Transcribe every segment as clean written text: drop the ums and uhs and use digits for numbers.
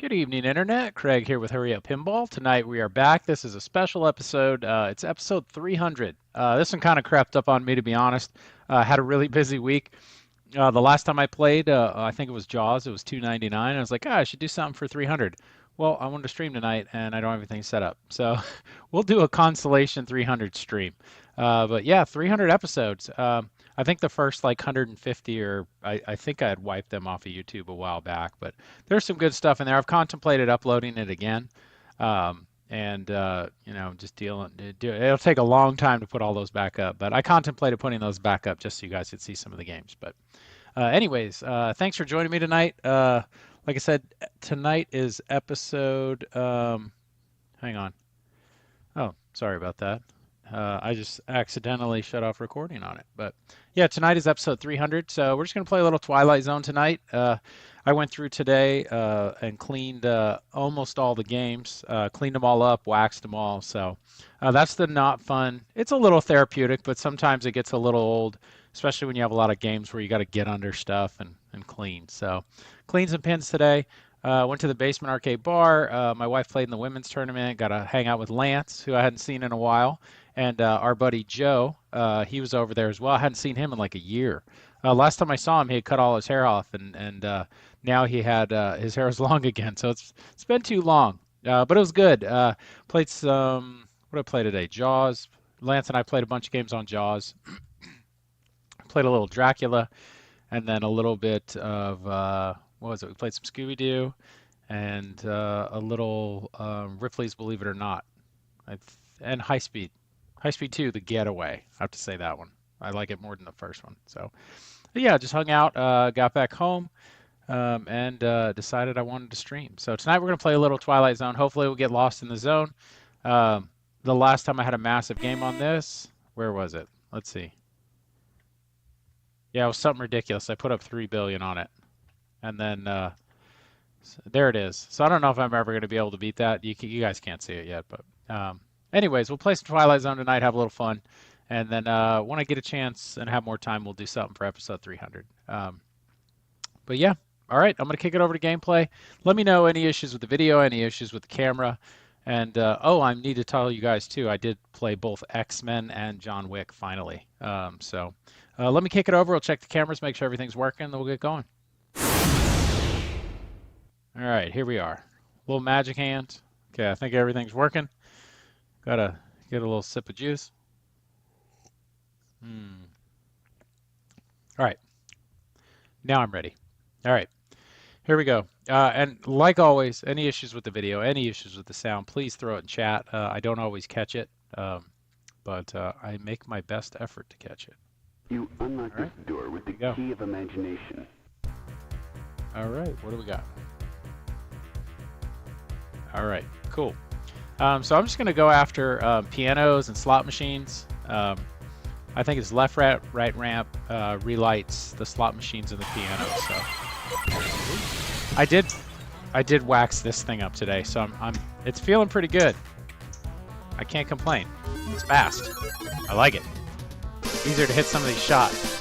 Good evening, Internet. Craig here with Hurry Up Pinball. Tonight we are back. This is a special episode. It's episode 300. This one kind of crept up on me, to be honest. Had a really busy week. The last time I played, I think it was Jaws. It was 299. I was like, I should do something for 300. Well, I wanted to stream tonight, and I don't have anything set up. So we'll do a consolation 300 stream. But yeah, 300 episodes. I think the first like 150 or I think I had wiped them off of YouTube a while back, but there's some good stuff in there. I've contemplated uploading it again. Just it'll take a long time to put all those back up, but I contemplated putting those back up just so you guys could see some of the games. But thanks for joining me tonight. Like I said, tonight is episode, hang on. Oh, sorry about that. I just accidentally shut off recording on it. But yeah, tonight is episode 300. So we're just going to play a little Twilight Zone tonight. I went through today and cleaned almost all the games, cleaned them all up, waxed them all. So that's the not fun. It's a little therapeutic, but sometimes it gets a little old, especially when you have a lot of games where you got to get under stuff and clean. So clean some pins today. Went to the basement arcade bar. My wife played in the women's tournament. Got to hang out with Lance, who I hadn't seen in a while. And our buddy Joe, he was over there as well. I hadn't seen him in like a year. Last time I saw him, he had cut all his hair off, and now he had his hair was long again. So it's been too long, but it was good. Played some. What did I play today? Jaws. Lance and I played a bunch of games on Jaws. Played a little Dracula, and then a little bit of what was it? We played some Scooby-Doo, and a little Ripley's Believe It or Not, and High Speed. High Speed 2, The Getaway. I have to say that one. I like it more than the first one. So, yeah, just hung out, got back home, and decided I wanted to stream. So tonight we're going to play a little Twilight Zone. Hopefully we'll get lost in the zone. The last time I had a massive game on this, where was it? Let's see. Yeah, it was something ridiculous. I put up 3 billion on it. And then there it is. So I don't know if I'm ever going to be able to beat that. You guys can't see it yet, but... Anyways, we'll play some Twilight Zone tonight, have a little fun, and then when I get a chance and have more time, we'll do something for episode 300. But yeah, all right, I'm going to kick it over to gameplay. Let me know any issues with the video, any issues with the camera, and I need to tell you guys too, I did play both X-Men and John Wick finally. So let me kick it over. We'll check the cameras, make sure everything's working, and then we'll get going. All right, here we are. Little magic hands. Okay, I think everything's working. Gotta get a little sip of juice. All right. Now I'm ready. All right. Here we go. And like always, any issues with the video, any issues with the sound, please throw it in chat. I don't always catch it, but I make my best effort to catch it. You unlock this door with the key of imagination. All right. What do we got? All right. Cool. So I'm just going to go after pianos and slot machines. I think it's left ramp, right ramp, relights, the slot machines, and the piano. So I did wax this thing up today, so it's feeling pretty good. I can't complain. It's fast. I like it. Easier to hit some of these shots.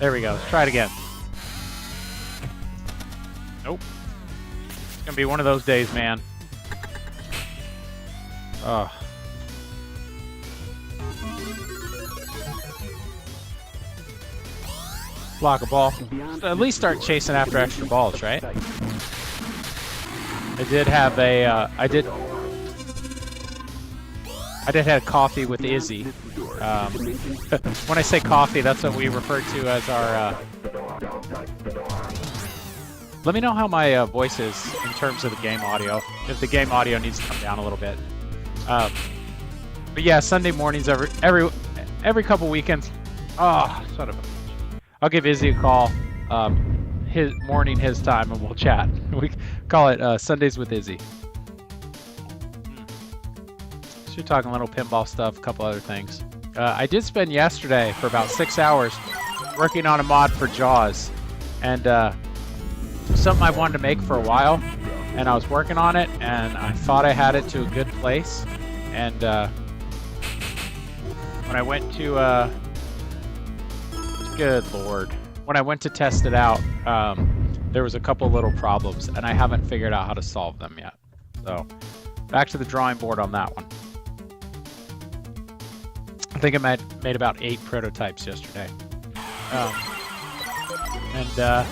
There we go. Let's try it again. Nope. It's going to be one of those days, man. Oh. Block a ball. So at least start chasing after extra balls, right? I did have a, I did have coffee with Izzy. When I say coffee, that's what we refer to as our... Let me know how my voice is in terms of the game audio, if the game audio needs to come down a little bit. But yeah, Sunday mornings, every couple weekends. Oh, son of a bitch. I'll give Izzy a call, his time, and we'll chat. We call it Sundays with Izzy. So you're talking a little pinball stuff, a couple other things. I did spend yesterday for about 6 hours working on a mod for Jaws, and something I wanted to make for a while, and I was working on it, and I thought I had it to a good place, and when I went to good lord, when I went to test it out, there was a couple little problems, and I haven't figured out how to solve them yet. So back to the drawing board on that one. I think I made about 8 prototypes yesterday, and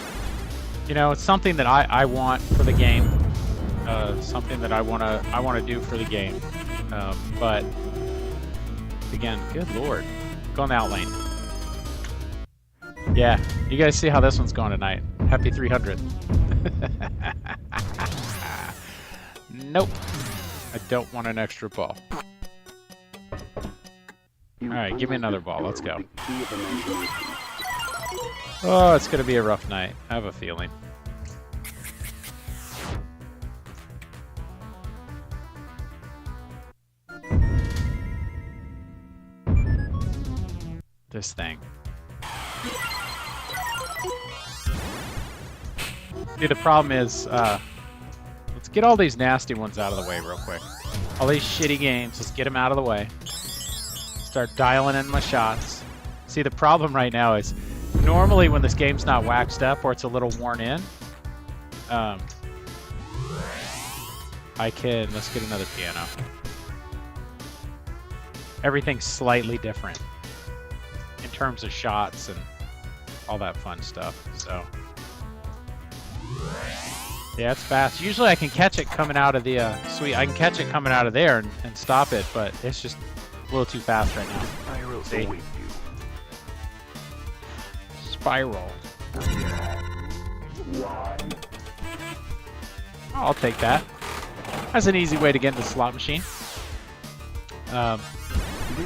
you know, it's something that I want for the game, something that I wanna do for the game, but again, good lord, go on the out lane. Yeah, you guys see how this one's going tonight. Happy 300. Nope. I don't want an extra ball. Alright, give me another ball. Let's go. Oh, it's going to be a rough night. I have a feeling. This thing. See, the problem is, let's get all these nasty ones out of the way real quick. All these shitty games, let's get them out of the way. Start dialing in my shots. See, the problem right now is, normally when this game's not waxed up or it's a little worn in, let's get another piano. Everything's slightly different in terms of shots and all that fun stuff, so. Yeah, it's fast. Usually I can catch it coming out of the, I can catch it coming out of there and stop it, but it's just a little too fast right now. See? Spiral. I'll take that. That's an easy way to get into the slot machine.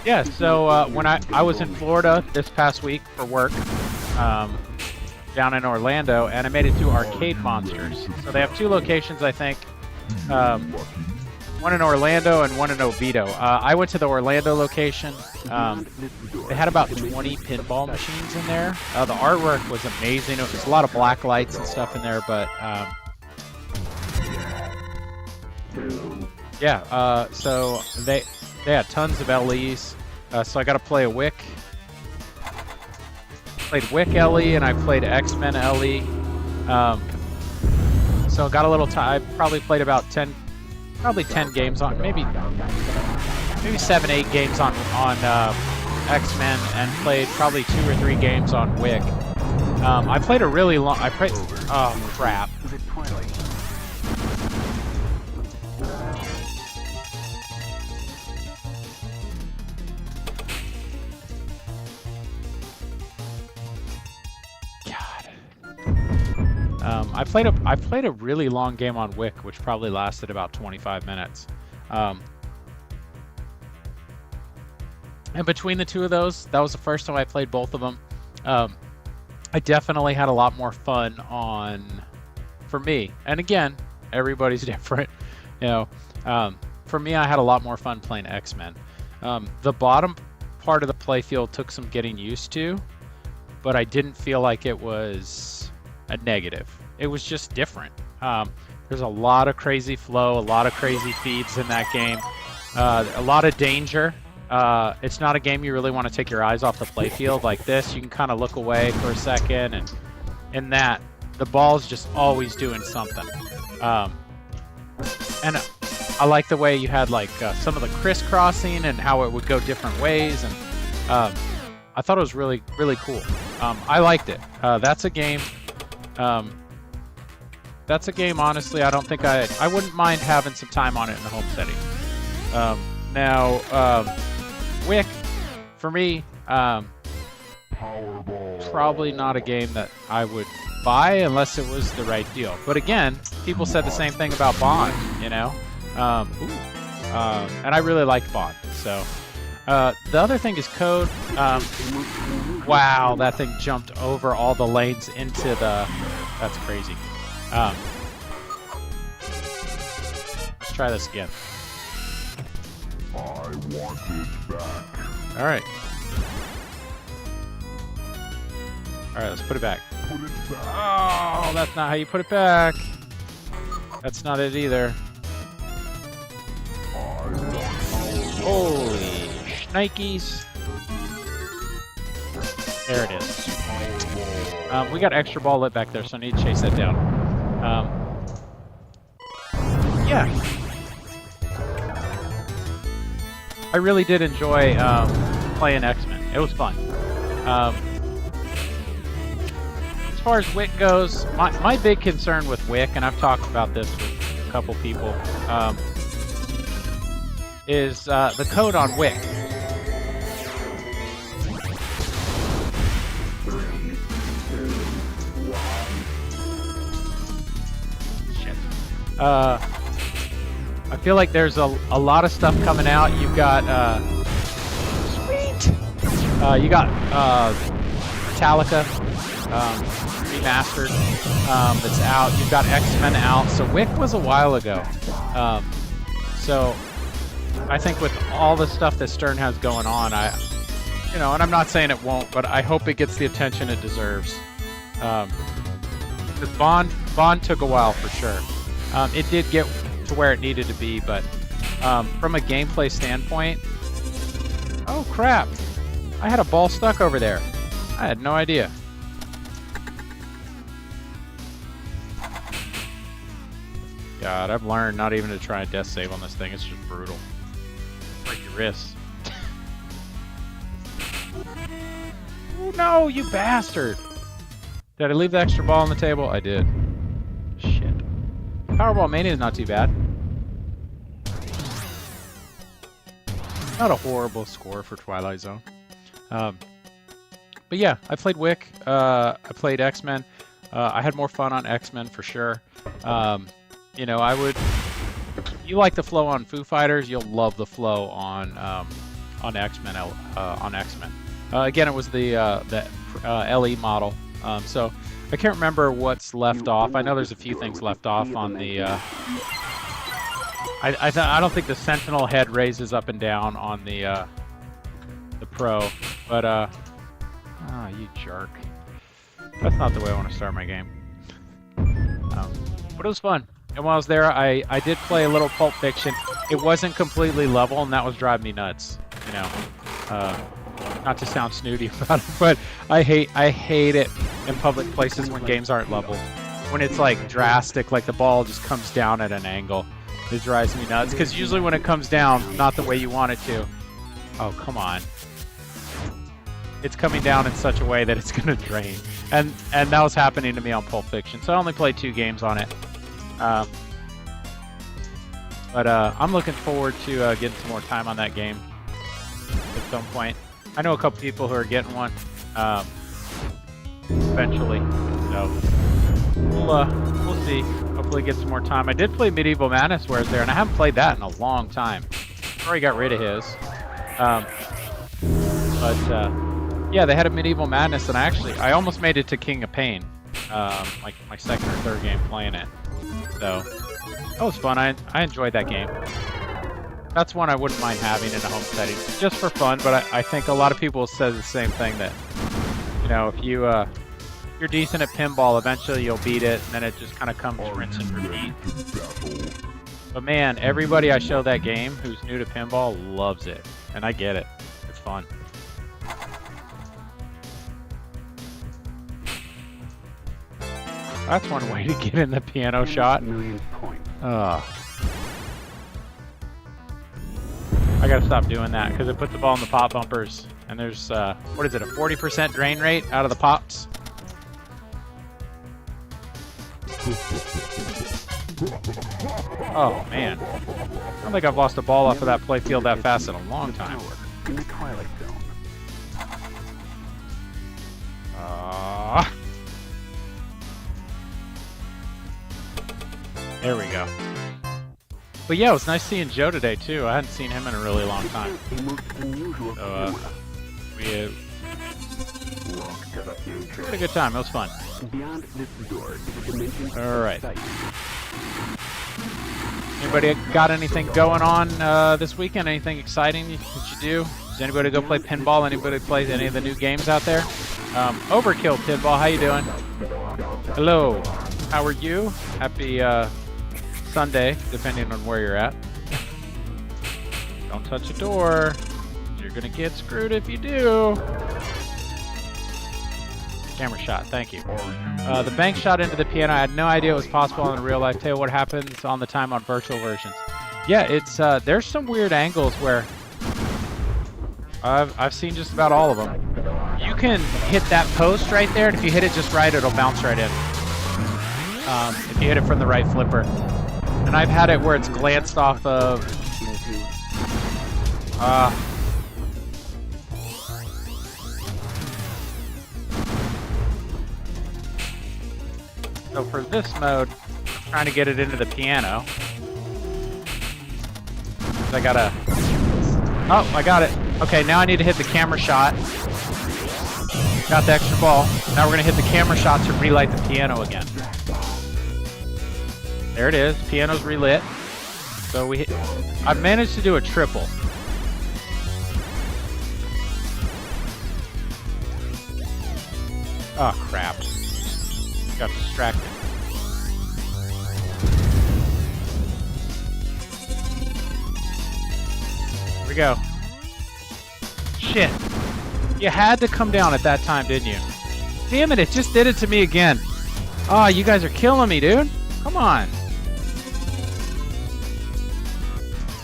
Yeah, so when I was in Florida this past week for work, down in Orlando, and I made it to Arcade Monsters. So they have 2 locations, I think. One in Orlando and one in Oviedo. I went to the Orlando location. They had about 20 pinball machines in there. The artwork was amazing. There was a lot of black lights and stuff in there, but yeah. So they had tons of LEs. So I got to play a Wick. Played Wick LE and I played X-Men LE. So got a little time. I probably played about 10 games on, maybe 7, 8 games on X-Men, and played probably 2 or 3 games on Wick. I played a really long. Oh crap! Twilight. I played a really long game on Wick, which probably lasted about 25 minutes. And between the 2 of those, that was the first time I played both of them. I definitely had a lot more fun for me. And again, everybody's different. You know, for me, I had a lot more fun playing X-Men. The bottom part of the playfield took some getting used to, but I didn't feel like it was a negative. It was just different. There's a lot of crazy flow, a lot of crazy feeds in that game, a lot of danger. It's not a game you really want to take your eyes off the playfield. Like this, you can kind of look away for a second, and in that, the ball's just always doing something. And I like the way you had like some of the crisscrossing and how it would go different ways, and I thought it was really, really cool. I liked it. That's a game. Honestly, I don't think I wouldn't mind having some time on it in the home setting. Now, Wick, for me, probably not a game that I would buy unless it was the right deal. But again, people said the same thing about Bond, you know? And I really liked Bond, so. The other thing is Code. Wow, that thing jumped over all the lanes into the... That's crazy. Let's try this again. I want it back. Alright. Alright, let's put it back. Put it back. Oh, that's not how you put it back. That's not it either. Holy shnikes. There it is. We got extra ball lit back there, so I need to chase that down. Yeah. I really did enjoy playing X-Men. It was fun. As far as Wick goes, my big concern with Wick, and I've talked about this with a couple people, is the code on Wick. I feel like there's a lot of stuff coming out. You've got sweet. You got Metallica remastered that's out. You've got X-Men out. So Wick was a while ago. So I think with all the stuff that Stern has going on, and I'm not saying it won't, but I hope it gets the attention it deserves. Because Bond took a while for sure. It did get to where it needed to be, but from a gameplay standpoint, oh crap! I had a ball stuck over there. I had no idea. God, I've learned not even to try a death save on this thing. It's just brutal. Break your wrists. Oh no, you bastard! Did I leave the extra ball on the table? I did. Shit. Powerball Mania is not too bad. Not a horrible score for Twilight Zone. But yeah, I played Wick. I played X-Men. I had more fun on X-Men for sure. I would. You like the flow on Foo Fighters? You'll love the flow on X-Men. Again, it was the LE model. So I can't remember what's left off. I know there's a few things left off on the. I don't think the Sentinel head raises up and down on the Pro, but you jerk. That's not the way I want to start my game. But it was fun. And while I was there, I did play a little Pulp Fiction. It wasn't completely level, and that was driving me nuts. Not to sound snooty about it, but I hate it in public places when games aren't leveled. When it's like drastic, like the ball just comes down at an angle. It drives me nuts, because usually when it comes down, not the way you want it to. Oh, come on. It's coming down in such a way that it's going to drain. And that was happening to me on Pulp Fiction, so I only played 2 games on it. But I'm looking forward to getting some more time on that game at some point. I know a couple people who are getting one eventually, so we'll see. Hopefully get some more time. I did play Medieval Madness where I was there, and I haven't played that in a long time. Already got rid of his. Yeah, they had a Medieval Madness, and I almost made it to King of Pain, like my second or third game playing it. So that was fun. I enjoyed that game. That's one I wouldn't mind having in a home setting, just for fun. But I think a lot of people say the same thing, that if you're decent at pinball, eventually you'll beat it, and then it just kind of comes rinse and repeat. But man, everybody I show that game who's new to pinball loves it, and I get it. It's fun. That's one way to get in the piano shot. I gotta stop doing that, because it puts the ball in the pop bumpers, and there's what is it, a 40% drain rate out of the pops? Oh man, I don't think I've lost a ball off of that play field that fast in a long time. In the Twilight Zone. There we go. But yeah, it was nice seeing Joe today too. I hadn't seen him in a really long time. So we had a good time. It was fun. All right. Anybody got anything going on this weekend? Anything exciting that you do? Does anybody go play pinball? Anybody play any of the new games out there? Overkill Pinball, how you doing? Hello. How are you? Happy Sunday, depending on where you're at. Don't touch a door. You're gonna get screwed if you do. Camera shot, thank you. The bank shot into the piano. I had no idea it was possible on the real life. Tell you what happens on the time on virtual versions. Yeah, it's there's some weird angles where I've seen just about all of them. You can hit that post right there, and if you hit it just right, it'll bounce right in. If you hit it from the right flipper. And I've had it where it's glanced off of. So for this mode, I'm trying to get it into the piano. I gotta. Oh, I got it. Okay, now I need to hit the camera shot. Got the extra ball. Now we're gonna hit the camera shot to relight the piano again. There it is. Piano's relit. So I've managed to do a triple. Oh crap. Got distracted. Here we go. Shit. You had to come down at that time, didn't you? Damn it, it just did it to me again. Oh, you guys are killing me, dude. Come on.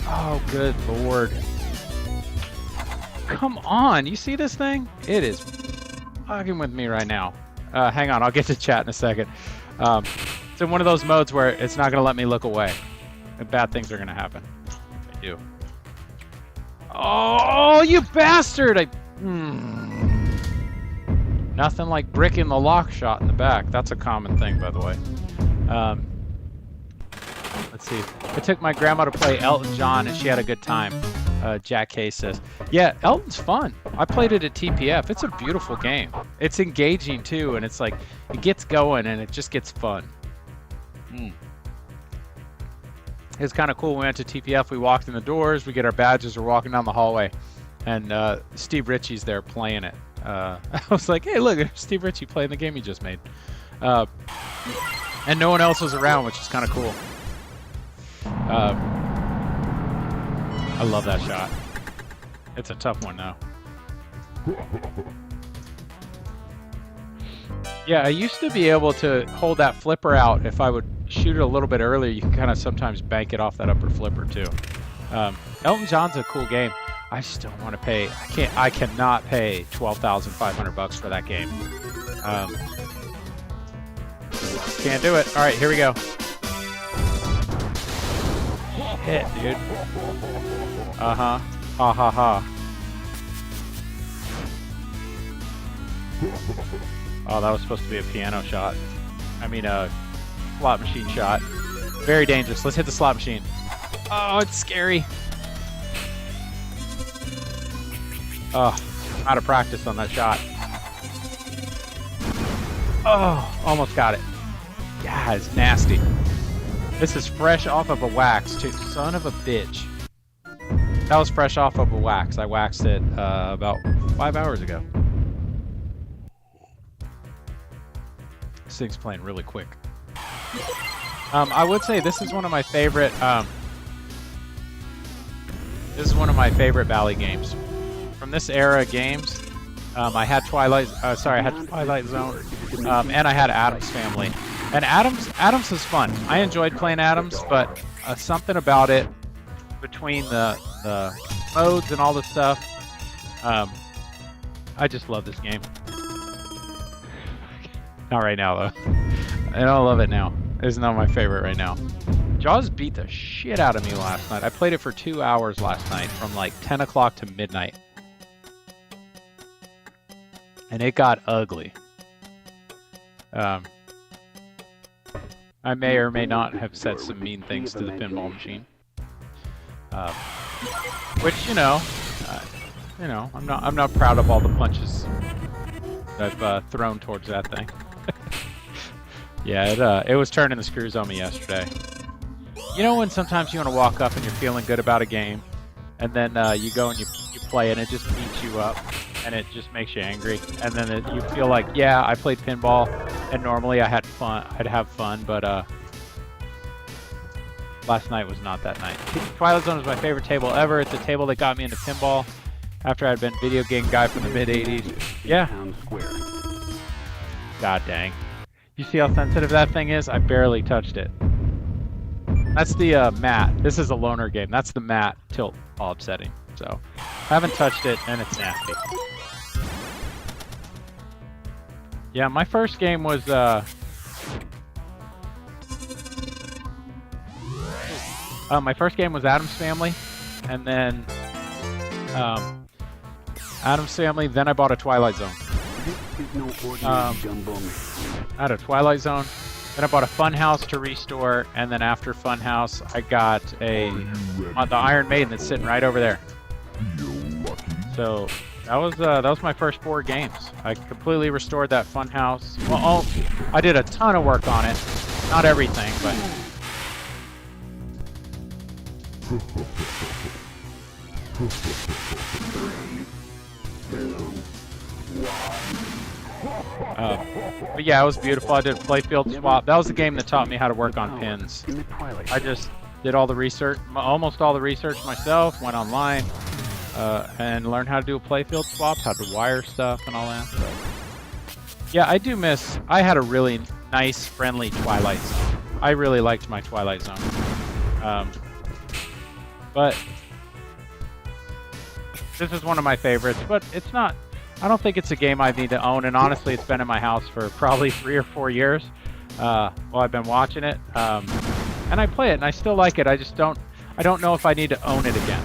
Oh, good lord. Come on. You see this thing? It is fucking with me right now. Hang on, I'll get to chat in a second. It's in one of those modes where it's not going to let me look away. And bad things are going to happen. I do. Oh, you bastard! Nothing like bricking the lock shot in the back. That's a common thing, by the way. Let's see. I took my grandma to play Elton John, and she had a good time. Jack Hayes says. Yeah, Elton's fun. I played it at TPF. It's a beautiful game. It's engaging, too, and it's like, it gets going, and it just gets fun. It's kind of cool. We went to TPF. We walked in the doors. We get our badges. We're walking down the hallway, and Steve Ritchie's there playing it. I was like, hey, look, Steve Ritchie playing the game he just made. And no one else was around, which is kind of cool. I love that shot. It's a tough one, though. Yeah, I used to be able to hold that flipper out. If I would shoot it a little bit earlier, you can kind of sometimes bank it off that upper flipper, too. Elton John's a cool game. I just don't want to pay. I cannot pay $12,500 for that game. Can't do it. All right, here we go. Hit, dude. Uh-huh. Ha ha ha. Oh, that was supposed to be a piano shot. I mean, a slot machine shot. Very dangerous. Let's hit the slot machine. Oh, it's scary. Oh, I'm out of practice on that shot. Oh, almost got it. Yeah, it's nasty. This is fresh off of a wax, too. Son of a bitch. That was fresh off of a wax. I waxed it about 5 hours ago. This thing's playing really quick. I would say this is one of my favorite. This is one of my favorite Valley games. From this era of games, I had Twilight. I had Twilight Zone, and I had Addams Family. And Addams was fun. I enjoyed playing Addams, but something about it, between the modes and all the stuff, I just love this game. Not right now, though. I don't love it now. It's not my favorite right now. Jaws beat the shit out of me last night. I played it for 2 hours last night, from like 10 o'clock to midnight. And it got ugly. I may or may not have said some mean things to the pinball machine. Which, I'm not proud of all the punches I've thrown towards that thing. Yeah, it was turning the screws on me yesterday. You know when sometimes you want to walk up and you're feeling good about a game, and then you go and you play and it just beats you up, and it just makes you angry, and then you feel like, yeah, I played pinball, and normally I'd have fun, but last night was not that night. Twilight Zone is my favorite table ever. It's a table that got me into pinball after I'd been a video game guy from the mid-'80s. Yeah. God dang. You see how sensitive that thing is? I barely touched it. That's the matte. This is a loner game. That's the matte tilt all upsetting. So, haven't touched it, and it's nasty. Yeah, my first game was my first game was Addams Family, and then Addams Family. Then I bought a Twilight Zone. I had a Twilight Zone. Then I bought a Funhouse to restore, and then after Funhouse, I got the Iron Maiden that's sitting right over there. So that was my first 4 games. I completely restored that Funhouse. Well, I did a ton of work on it, not everything, but. But yeah, it was beautiful. I did a playfield swap. That was the game that taught me how to work on pins. I just did all the research, almost all the research myself, went online, and learned how to do a playfield swap, how to wire stuff and all that. So, yeah, I do miss, I had a really nice, friendly Twilight Zone. I really liked my Twilight Zone. But this is one of my favorites, but it's not, I don't think it's a game I need to own, and honestly, it's been in my house for probably 3 or 4 years. While I've been watching it, and I play it, and I still like it. I don't know if I need to own it again.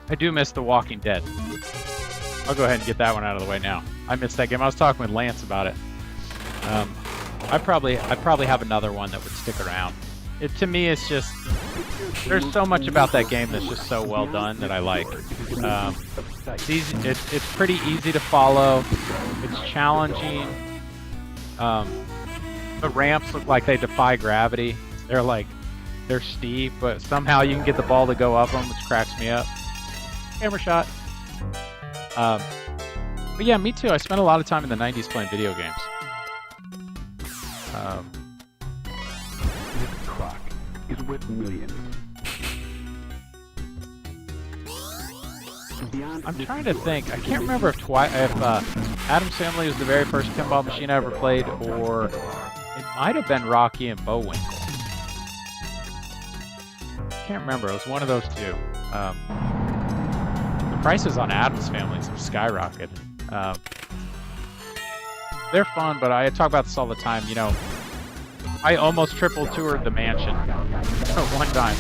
I do miss The Walking Dead. I'll go ahead and get that one out of the way now. I missed that game. I was talking with Lance about it. I probably have another one that would stick around. To me, it's just, there's so much about that game that's just so well done that I like. It's pretty easy to follow. It's challenging. The ramps look like they defy gravity. They're steep, but somehow you can get the ball to go up them, which cracks me up. Camera shot. But yeah, me too. I spent a lot of time in the 90s playing video games. This clock is worth millions. I'm trying to think. I can't remember if Addams Family was the very first pinball machine I ever played, or it might have been Rocky and Bullwinkle. Can't remember. It was one of those two. The prices on Addams Families have skyrocketed. They're fun, but I talk about this all the time. You know, I almost triple toured the mansion one time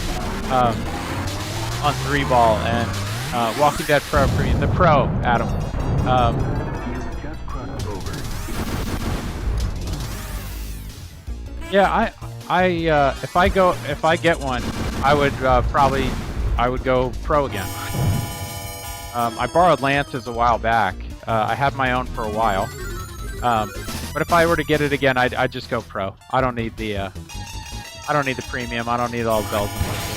on 3-ball, and Walking Dead Pro Premium, the Pro, Adam. Yeah, if I get one, I would go Pro again. I borrowed Lance's a while back. I had my own for a while. But if I were to get it again, I'd just go Pro. I don't need the premium. I don't need all the bells and whistles.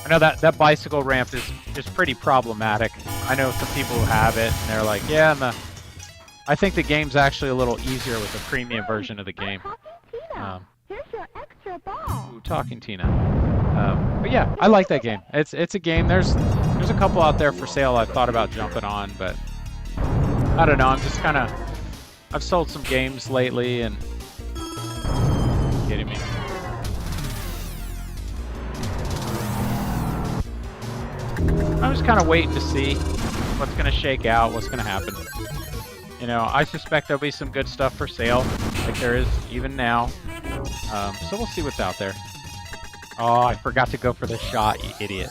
I know that bicycle ramp is pretty problematic. I know some people who have it, and they're like, yeah, I think the game's actually a little easier with the premium version of the game. Here's your extra ball. Ooh, Talking Tina. But yeah, I like that game. It's a game. There's a couple out there for sale I've thought about jumping on, but I don't know. I'm just kind of, I've sold some games lately, and kidding me. I'm just kind of waiting to see what's going to shake out, what's going to happen. You know, I suspect there'll be some good stuff for sale, like there is even now. So we'll see what's out there. Oh, I forgot to go for the shot, you idiot.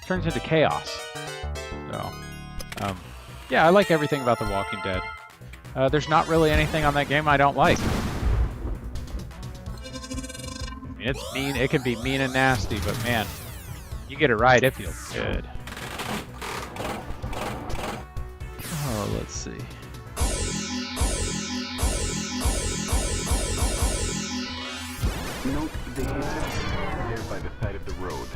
Turns into chaos. So, yeah, I like everything about The Walking Dead. There's not really anything on that game I don't like. I mean, it's mean. It can be mean and nasty, but man, you get it right, it feels good. Oh, let's see. Note the there by the side of the road.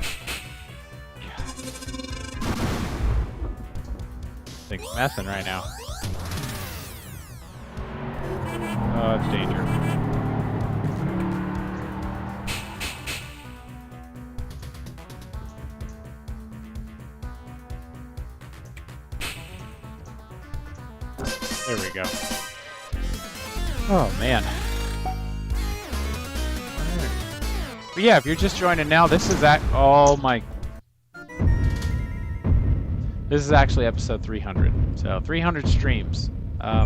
Thing's messing right now. Oh, it's danger. There we go. Oh, man. But yeah, if you're just joining now, this is oh my. This is actually episode 300. So 300 streams.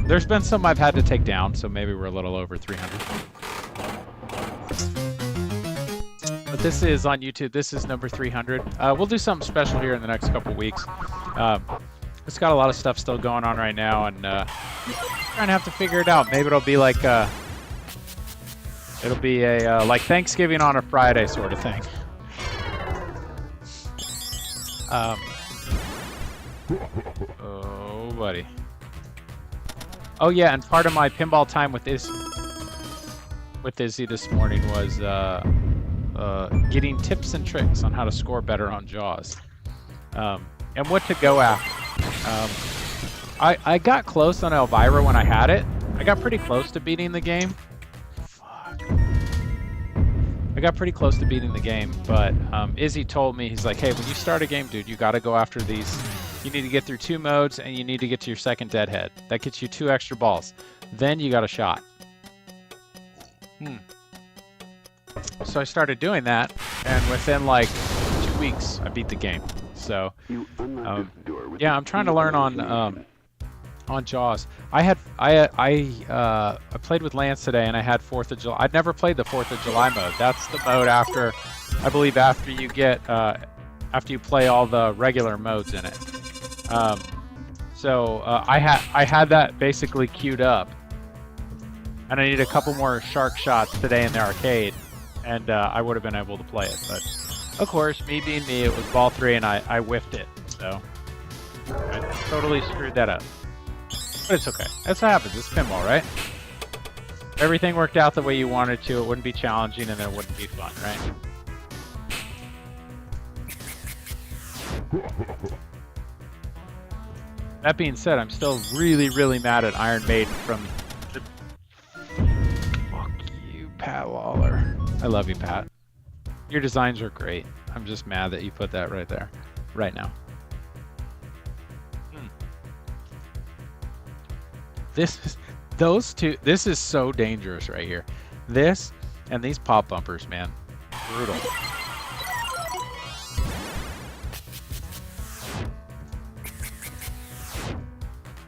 There's been some I've had to take down, so maybe we're a little over 300. But this is on YouTube. This is number 300. We'll do something special here in the next couple weeks. It's got a lot of stuff still going on right now, and trying to have to figure it out. Maybe it'll be like like Thanksgiving on a Friday sort of thing. Oh, buddy. Oh yeah, and part of my pinball time with Izzy this morning was getting tips and tricks on how to score better on Jaws, and what to go after. I got close on Elvira when I had it. I got pretty close to beating the game. Fuck. I got pretty close to beating the game, but Izzy told me, he's like, hey, when you start a game, dude, you got to go after these. You need to get through 2 modes, and you need to get to your second deadhead. That gets you 2 extra balls. Then you got a shot. So I started doing that, and within like 2 weeks, I beat the game. So, yeah, I'm trying to learn on Jaws. I played with Lance today, and I had 4th of July. I'd never played the 4th of July mode. That's the mode after, I believe, after you get after you play all the regular modes in it. So I had that basically queued up, and I need a couple more shark shots today in the arcade, and I would have been able to play it. But of course, me being me, it was ball 3, and I whiffed it. So I totally screwed that up. But it's okay. That's what happens. It's pinball, right? If everything worked out the way you wanted to, it wouldn't be challenging, and then it wouldn't be fun, right? That being said, I'm still really, really mad at Iron Maiden from the... Fuck you, Pat Lawler. I love you, Pat. Your designs are great. I'm just mad that you put that right there, right now. Those two, this is so dangerous right here. This and these pop bumpers, man. Brutal.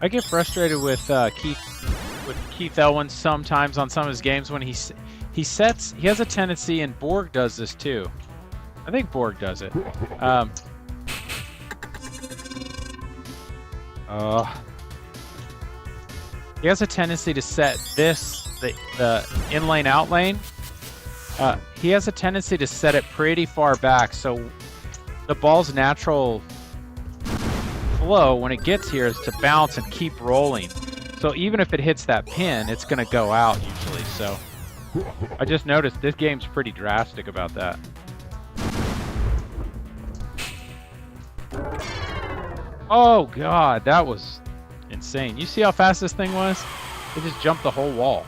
I get frustrated with Keith Elwin sometimes on some of his games when he has a tendency, and Borg does this too. I think Borg does it. He has a tendency to set the in-lane, out-lane. He has a tendency to set it pretty far back, so the ball's natural flow when it gets here is to bounce and keep rolling. So even if it hits that pin, it's going to go out usually. So I just noticed this game's pretty drastic about that. Oh god, that was insane. You see how fast this thing was? It just jumped the whole wall.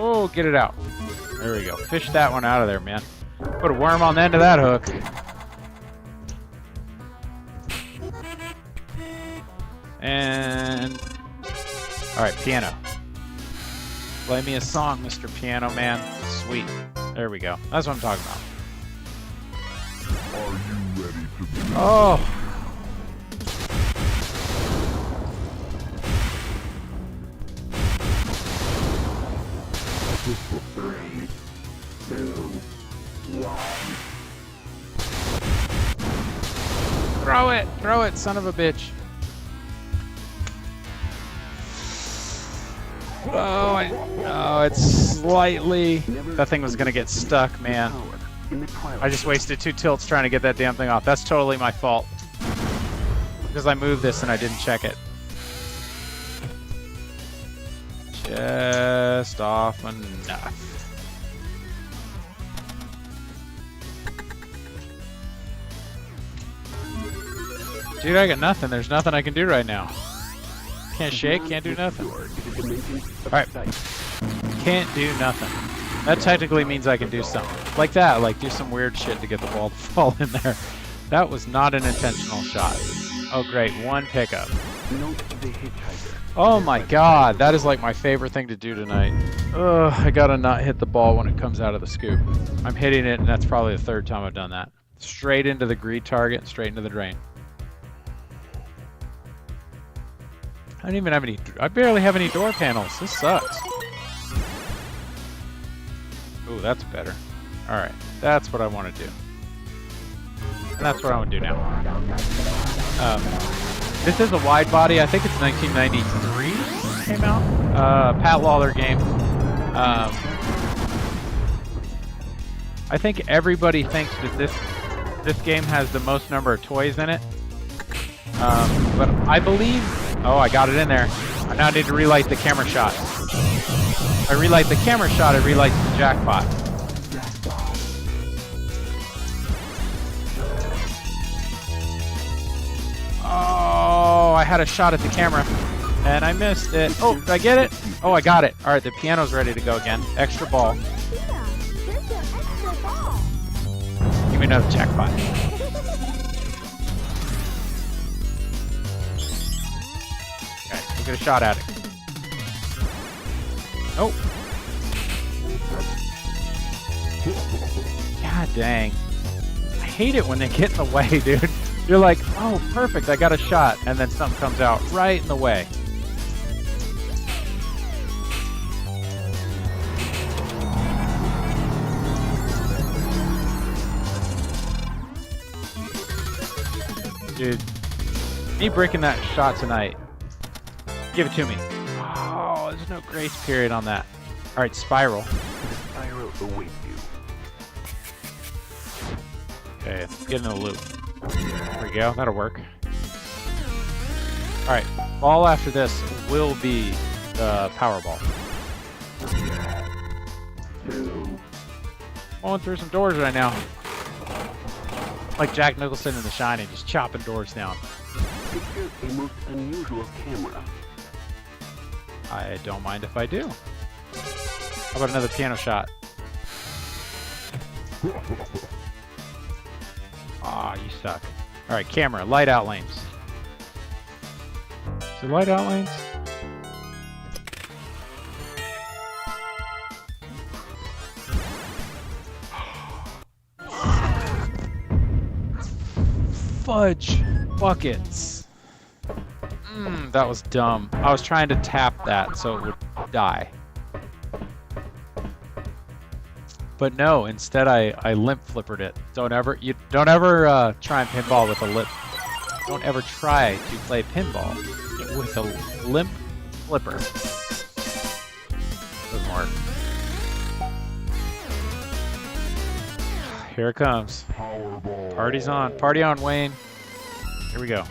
Oh, get it out. There we go. Fish that one out of there, man. Put a worm on the end of that hook. And... Alright, piano. Play me a song, Mr. Piano Man. Sweet. There we go. That's what I'm talking about. Are you ready to begin? Oh! Three, two, one. Throw it! Throw it, son of a bitch. Oh, it's slightly... That thing was gonna get stuck, man. I just wasted 2 tilts trying to get that damn thing off. That's totally my fault. Because I moved this and I didn't check it. Just off enough. Dude, I got nothing. There's nothing I can do right now. Can't shake, can't do nothing. Alright. Can't do nothing. That technically means I can do something like that, like do some weird shit to get the ball to fall in there. That was not an intentional shot. Oh great, one pickup. Oh my god, that is like my favorite thing to do tonight. Ugh, I gotta not hit the ball when it comes out of the scoop. I'm hitting it, and that's probably the third time I've done that. Straight into the greed target and straight into the drain. I don't even have any, I barely have any door panels. This sucks. Ooh, that's better. Alright, that's what I want to do. And that's what I want to do now. This is a wide body. I think it's 1993 came out. Pat Lawler game. I think everybody thinks that this game has the most number of toys in it. But I believe... Oh, I got it in there. I now need to relight the camera shot. If I relight the camera shot, it relights the jackpot. Oh, I had a shot at the camera, and I missed it. Oh, did I get it? Oh, I got it. All right, the piano's ready to go again. Extra ball. Tina, here's your extra ball. Give me another jackpot. Okay, we'll get a shot at it. Oh. God dang. I hate it when they get in the way, dude. You're like, oh, perfect, I got a shot. And then something comes out right in the way. Dude, me breaking that shot tonight. Give it to me. Oh, there's no grace period on that. All right, spiral. Spiral awaits you. Okay, let's get in the loop. There we go, that'll work. All right, ball after this will be the power ball. Going through some doors right now. Like Jack Nicholson in The Shining, just chopping doors down. Picture a most unusual camera. I don't mind if I do. How about another piano shot? Aw, you suck. Alright, camera, light out lanes. Is it light out lanes? Fudge buckets. That was dumb. I was trying to tap that so it would die. But no, instead I limp flippered it. Don't ever try and pinball with a limp. Don't ever try to play pinball with a limp flipper. Doesn't work. Here it comes. Powerball. Party's on. Party on, Wayne. Here we go.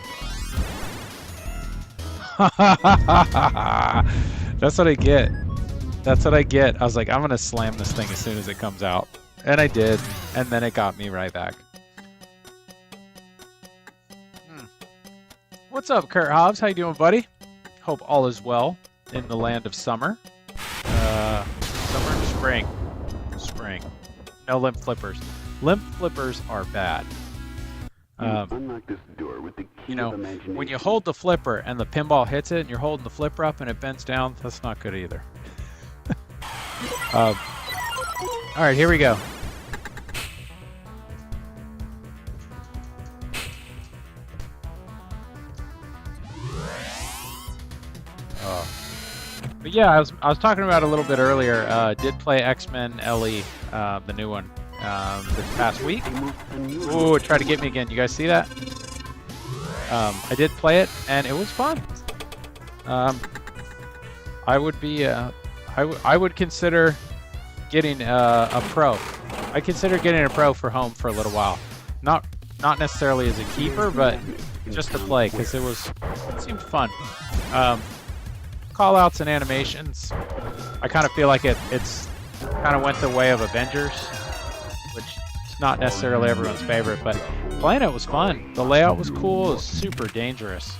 That's what I get. That's what I get. I was like, I'm going to slam this thing as soon as it comes out. And I did. And then it got me right back. What's up, Kurt Hobbs? How you doing, buddy? Hope all is well in the land of summer. Summer and spring. Spring. No limp flippers. Limp flippers are bad. Unlock this door with the key You know, of imagination. when you hold the flipper and the pinball hits it and you're holding the flipper up and it bends down, that's not good either. All right, here we go. But yeah, I was talking about it a little bit earlier. Did play X-Men LE, the new one, this past week. Ooh, it tried to get me again. You guys see that? I did play it, and it was fun. I would be, I would consider getting a pro. I consider getting a pro for home for a little while. Not necessarily as a keeper, but just to play, because it seemed fun. Call-outs and animations, I kind of feel like it's kind of went the way of Avengers, which is not necessarily everyone's favorite, but playing it was fun. The layout was cool. It was super dangerous.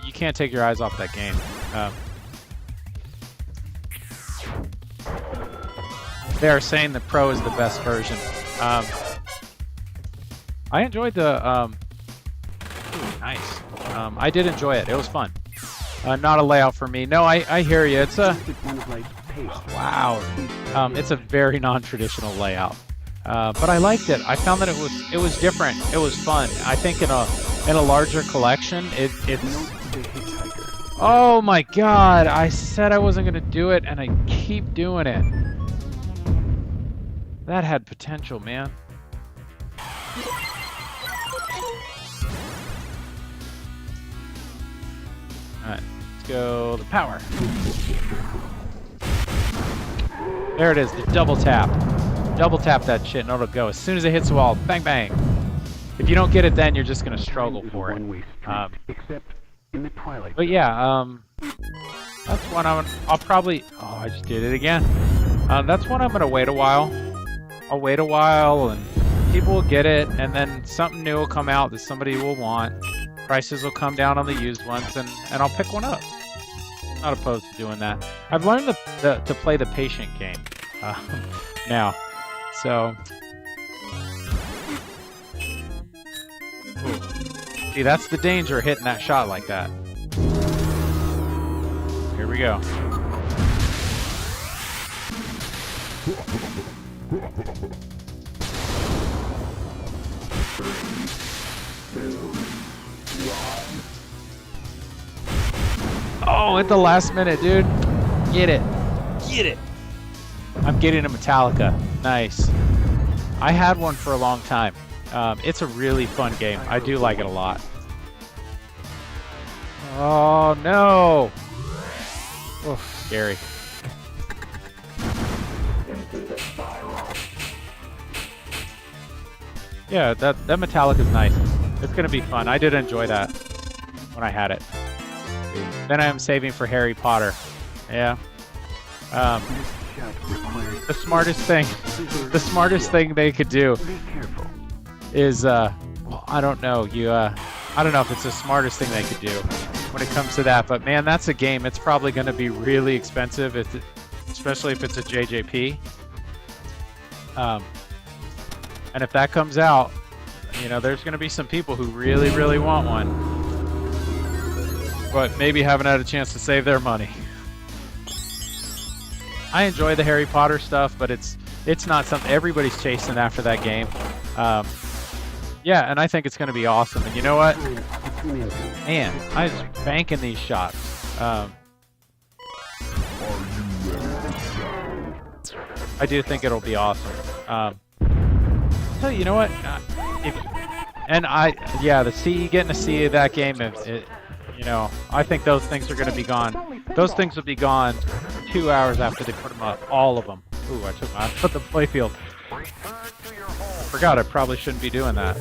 You can't take your eyes off that game. they are saying the Pro is the best version. I enjoyed the ooh, nice. I did enjoy it. It was fun. Not a layout for me. No, I hear you. It's a wow. It's a very non-traditional layout. But I liked it. I found that it was different. It was fun. I think in a larger collection, it's. Oh my God! I said I wasn't gonna do it, and I keep doing it. That had potential, man. All right, let's go the power. There it is. The double tap. Double tap that shit and it'll go. As soon as it hits the wall, bang, bang. If you don't get it then, you're just going to struggle for it. Except in the Twilight. But yeah, that's one I'll probably... Oh, I just did it again. That's one I'm going to wait a while. I'll wait a while and people will get it and then something new will come out that somebody will want. Prices will come down on the used ones and I'll pick one up. Not opposed to doing that. I've learned to play the patient game now. So, ooh. See, that's the danger of hitting that shot like that. Here we go. Oh, at the last minute, dude. Get it. Get it. I'm getting a Metallica. Nice. I had one for a long time. It's a really fun game. I do like it a lot. Oh, no. Oh, scary. Yeah, that Metallica's nice. It's going to be fun. I did enjoy that when I had it. Then I'm saving for Harry Potter. Yeah. The smartest thing they could do is well, I don't know. I don't know if it's the smartest thing they could do when it comes to that, but man, that's a game. It's probably going to be really expensive, especially if it's a JJP. And if that comes out, you know, there's going to be some people who really, really want one, but maybe haven't had a chance to save their money. I enjoy the Harry Potter stuff, but it's not something everybody's chasing after that game. Yeah, and I think it's going to be awesome. And you know what? Man, I'm just banking these shots. I do think it'll be awesome. So you know what? Yeah, getting to see that game, you know, I think those things are going to be gone. Those things will be gone 2 hours after they put them up. All of them. Ooh, I took my foot the playfield. Forgot I probably shouldn't be doing that.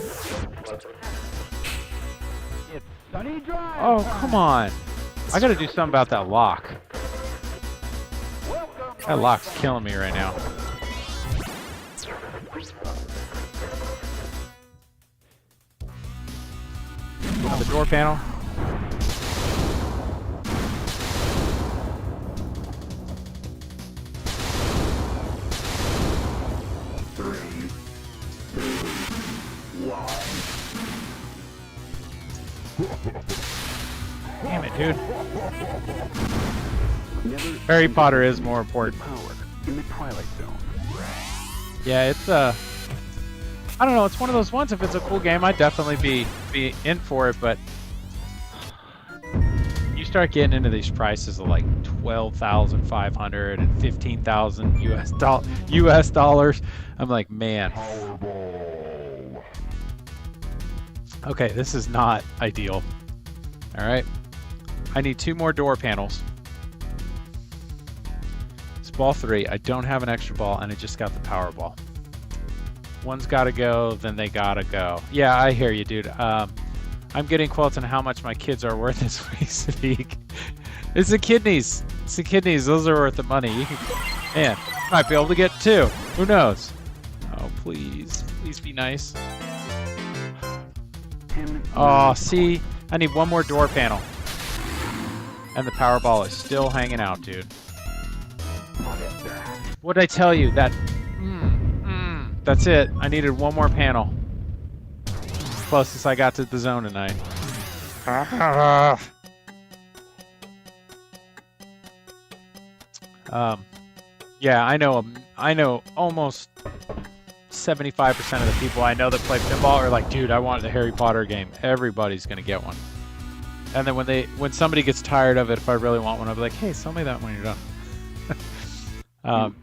Oh, come on. I got to do something about that lock. That lock's killing me right now. On the door panel. Damn it, dude. Harry Potter is more important. In the Twilight Zone. Yeah, it's I don't know, it's one of those ones. If it's a cool game, I'd definitely be in for it, but you start getting into these prices of like 12,500 and 15,000 US dollars. I'm like, man. Okay, this is not ideal. All right, I need 2 more door panels. It's ball 3. I don't have an extra ball, and I just got the power ball. One's got to go, then they gotta go. Yeah, I hear you, dude. I'm getting quotes on how much my kids are worth this week. It's the kidneys. It's the kidneys. Those are worth the money. You might be able to get 2. Who knows? Oh, please. Please be nice. Oh, see? I need 1 more door panel. And the Powerball is still hanging out, dude. What'd I tell you? That's it. I needed one more panel. Closest I got to the zone tonight. Yeah, I know almost 75% of the people I know that play pinball are like, dude, I want the Harry Potter game. Everybody's gonna get one. And then when somebody gets tired of it, if I really want one, I'll be like, hey, sell me that when you're done.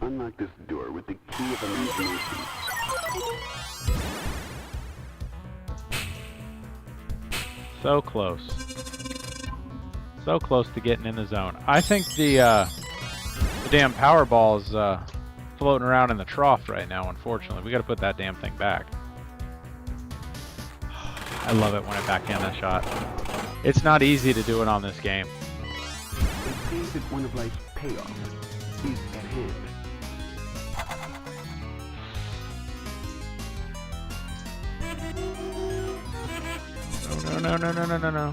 Unlock this door with the key of imagination. So close. So close to getting in the zone. I think the damn Powerball is floating around in the trough right now, unfortunately. We gotta put that damn thing back. I love it when I backhand that shot. It's not easy to do it on this game. It seems that one of life's payoffs is at hand. No.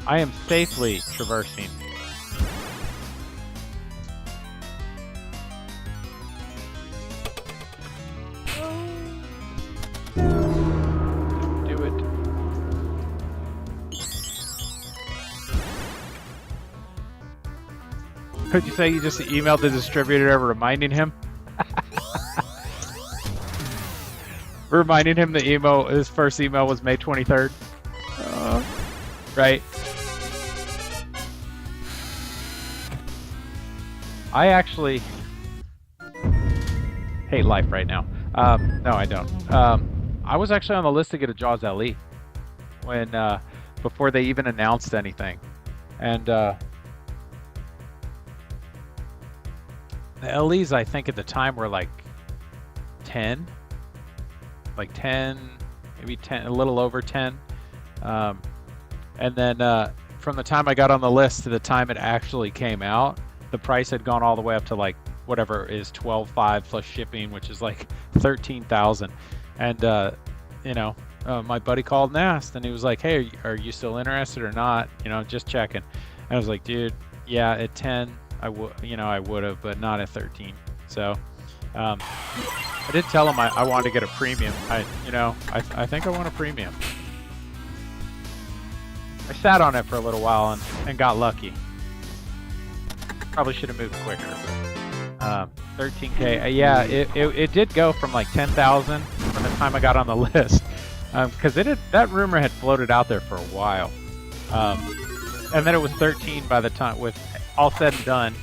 I am safely traversing. Do it. Could you say you just emailed the distributor reminding him? Reminding him the his first email was May 23rd. Right. I actually hate life right now. No, I don't. I was actually on the list to get a Jaws LE when before they even announced anything, and the LEs I think at the time were like 10, maybe 10, a little over 10. And then from the time I got on the list to the time it actually came out, the price had gone all the way up to like whatever is $12,500 plus shipping, which is like $13,000. And you know, my buddy called and asked, and he was like, "Hey, are you still interested or not? You know, just checking." And I was like, "Dude, yeah, at 10, I would have, but not at 13." So I did tell him I wanted to get a premium. I think I want a premium. I sat on it for a little while and got lucky. Probably should have moved quicker. 13K. Yeah, it did go from like 10,000 from the time I got on the list, because that rumor had floated out there for a while, and then it was 13 by the time, with all said and done,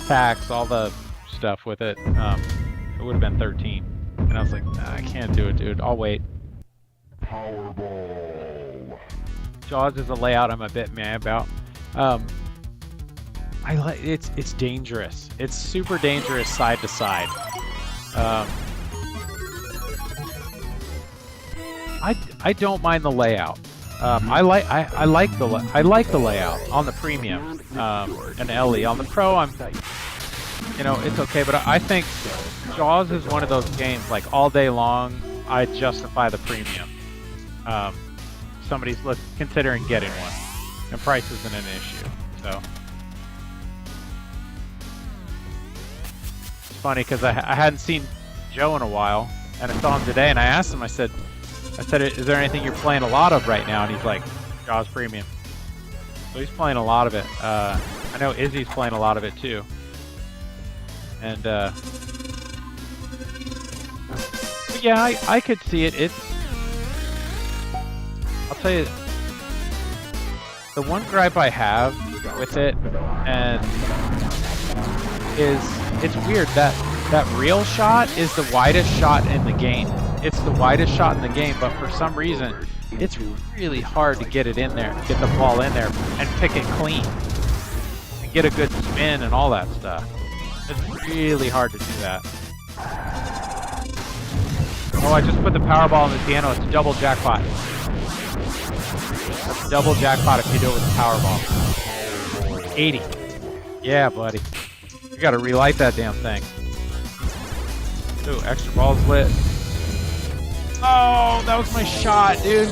tax, all the stuff with it. It would have been 13, and I was like, nah, I can't do it, dude. I'll wait. Powerball. Jaws is a layout I'm a bit mad about. I like it's dangerous. It's super dangerous side to side. I don't mind the layout. I like the layout on the premium and LE. On the Pro, it's okay, but I think Jaws is one of those games like all day long. I justify the premium. Somebody's considering getting one, and price isn't an issue. So it's funny because I hadn't seen Joe in a while, and I saw him today, and I asked him. I said, "Is there anything you're playing a lot of right now?" And he's like, "Jaws Premium." So he's playing a lot of it. I know Izzy's playing a lot of it too, and but yeah, I could see it. I'll tell you, the one gripe I have with it, and is it's weird that real shot is the widest shot in the game. It's the widest shot in the game, but for some reason, it's really hard to get it in there, get the ball in there, and pick it clean, and get a good spin and all that stuff. It's really hard to do that. Oh, I just put the Powerball on the piano. It's a double jackpot. That's a double jackpot if you do it with the Powerball. 80. Yeah, buddy. You gotta relight that damn thing. Ooh, extra balls lit. Oh, that was my shot, dude.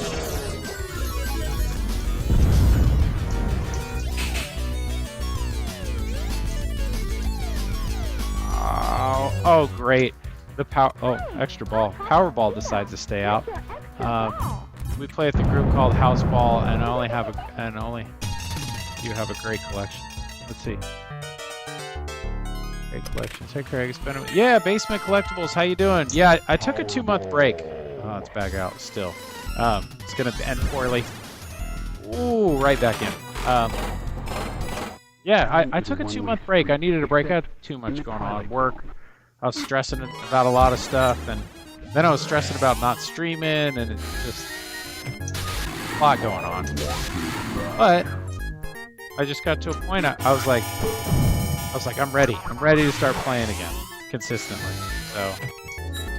Oh, great. The power. Oh, extra ball. Powerball decides to stay out. Here's your extra Um, ball. we play with a group called House Ball, and I only have you have a great collection. Let's see. Great collection. Hey, Craig. It's been yeah, Basement Collectibles. How you doing? Yeah, I took a 2-month break. Oh, it's back out still. It's gonna end poorly. Ooh, right back in. Yeah, I took a 2-month break. I needed a break. I had too much going on. Work. I was stressing about a lot of stuff, and then I was stressing about not streaming, and it's just a lot going on. But I just got to a point. I was like, I'm ready. I'm ready to start playing again consistently. So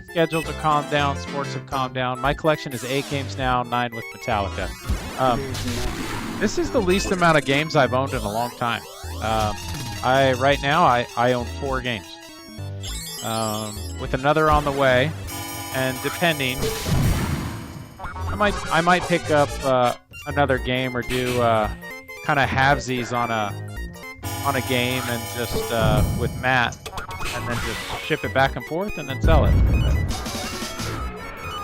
schedules are calmed down. Sports have calmed down. My collection is 8 games now, 9 with Metallica. This is the least amount of games I've owned in a long time. Right now I own 4 games, with another on the way, and depending, I might pick up another game or do kind of halvesies on a game and just with Matt, and then just ship it back and forth and then sell it.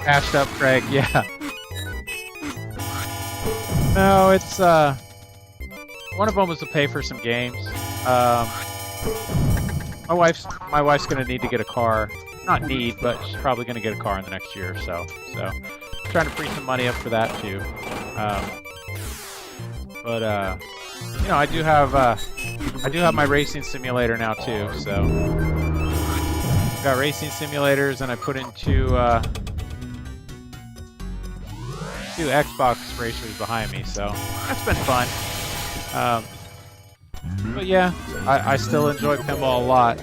Cashed up, Craig. Yeah. No, it's one of them was to pay for some games. My wife's gonna need to get a car. Not need, but she's probably gonna get a car in the next year or so. So, trying to free some money up for that too. You know, I do have my racing simulator now too. So, got racing simulators, and I put in two Xbox racers behind me. So that's been fun. But yeah, I still enjoy pinball a lot.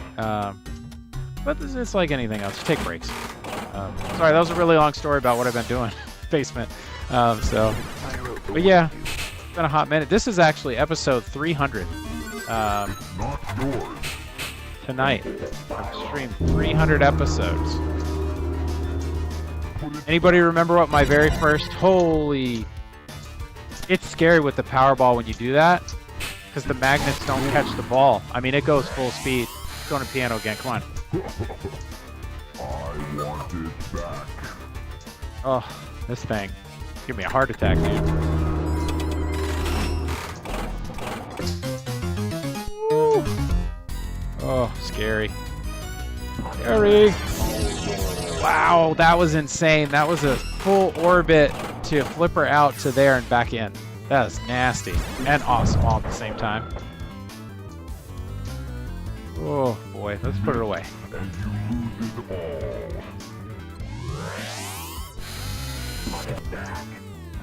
But it's like anything else. Take breaks. Sorry, that was a really long story about what I've been doing. Basement. But yeah, it's been a hot minute. This is actually episode 300. Not yours. Tonight, I've streamed 300 episodes. Anybody remember what my very first? Holy! It's scary with the Powerball when you do that, because the magnets don't catch the ball. I mean, it goes full speed. It's going to piano again. Come on. I want it back. Oh, this thing. Give me a heart attack, dude. Woo. Oh, scary. Scary. Wow, that was insane. That was a full orbit to flip her out to there and back in. That is nasty and awesome all at the same time. Oh boy, let's put it away. And you lose it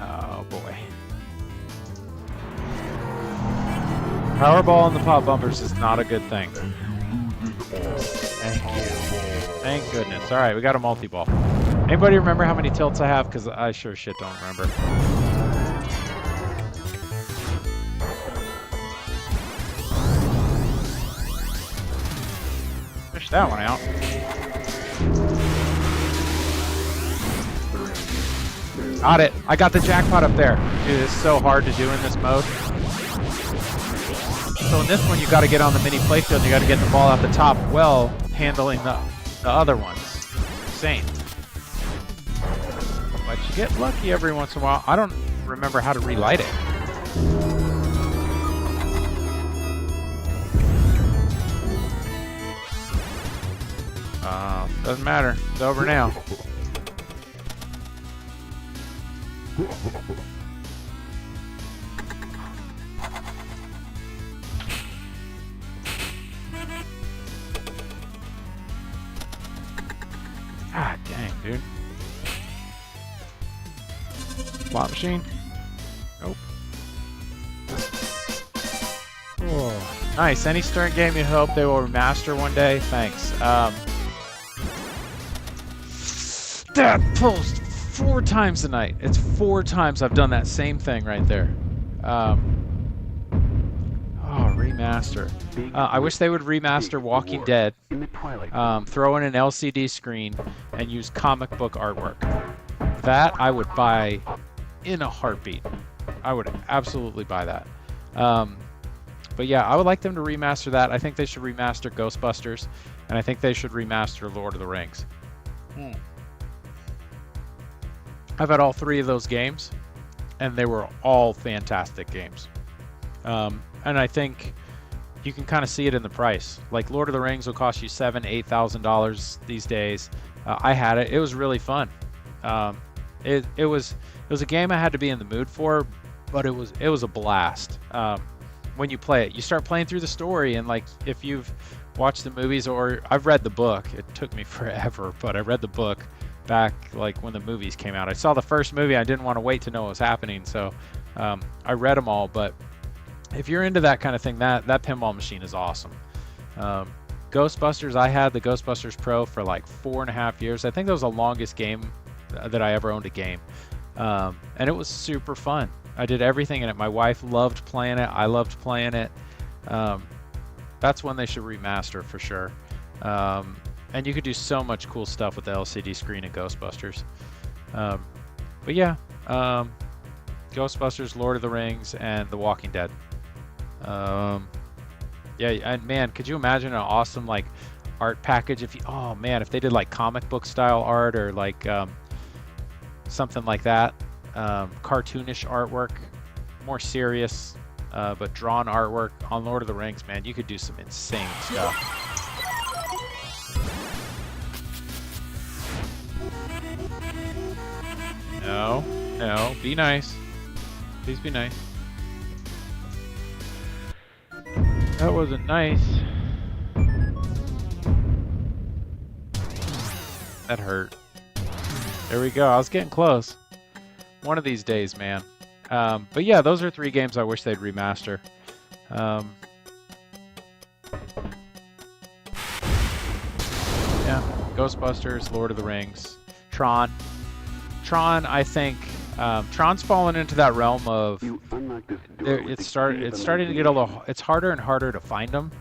all. Oh boy. Powerball in the pop bumpers is not a good thing. Thank you. Thank goodness. All right, we got a multi-ball. Anybody remember how many tilts I have? Because I sure shit don't remember. Fish that one out. Got it. I got the jackpot up there. Dude, it's so hard to do in this mode. So in this one, you got to get on the mini playfield. You got to get the ball out the top, well, handling the other ones. Insane. But you get lucky every once in a while. I don't remember how to relight it. Doesn't matter. It's over now. God dang, dude. Slot machine? Nope. Oh, nice. Any Stern game you hope they will remaster one day? Thanks. That pulls 4 times tonight. It's 4 times I've done that same thing right there. Oh, remaster. I wish they would remaster Walking Dead. In the Twilight. Throw in an LCD screen and use comic book artwork. That I would buy in a heartbeat. I would absolutely buy that. But yeah, I would like them to remaster that. I think they should remaster Ghostbusters. and I think they should remaster Lord of the Rings. I've had all 3 of those games, and they were all fantastic games. And I think you can kind of see it in the price. Like Lord of the Rings will cost you $7,000-8,000 these days. I had it. It was really fun. It was a game I had to be in the mood for, but it was a blast. When you play it, you start playing through the story, and like if you've watched the movies, or I've read the book. It took me forever, but I read the book back like when the movies came out. I saw the first movie. I didn't want to wait to know what was happening, so I read them all. But if you're into that kind of thing, that pinball machine is awesome. Ghostbusters, I had the Ghostbusters Pro for like 4.5 years. I think that was the longest game that I ever owned a game. And it was super fun. I did everything in it. My wife loved playing it. I loved playing it. That's one they should remaster for sure. And you could do so much cool stuff with the LCD screen in Ghostbusters. But yeah, Ghostbusters, Lord of the Rings, and The Walking Dead. Yeah, and man, could you imagine an awesome like art package if they did like comic book style art, or like something like that, cartoonish artwork, more serious but drawn artwork on Lord of the Rings. Man, you could do some insane stuff. No, be nice. Please be nice. That wasn't nice. That hurt. There we go. I was getting close. One of these days, man. But yeah, those are 3 games I wish they'd remaster. Yeah, Ghostbusters, Lord of the Rings, Tron. I think Tron's fallen into that realm of it's starting to get a little. It's harder and harder to find them,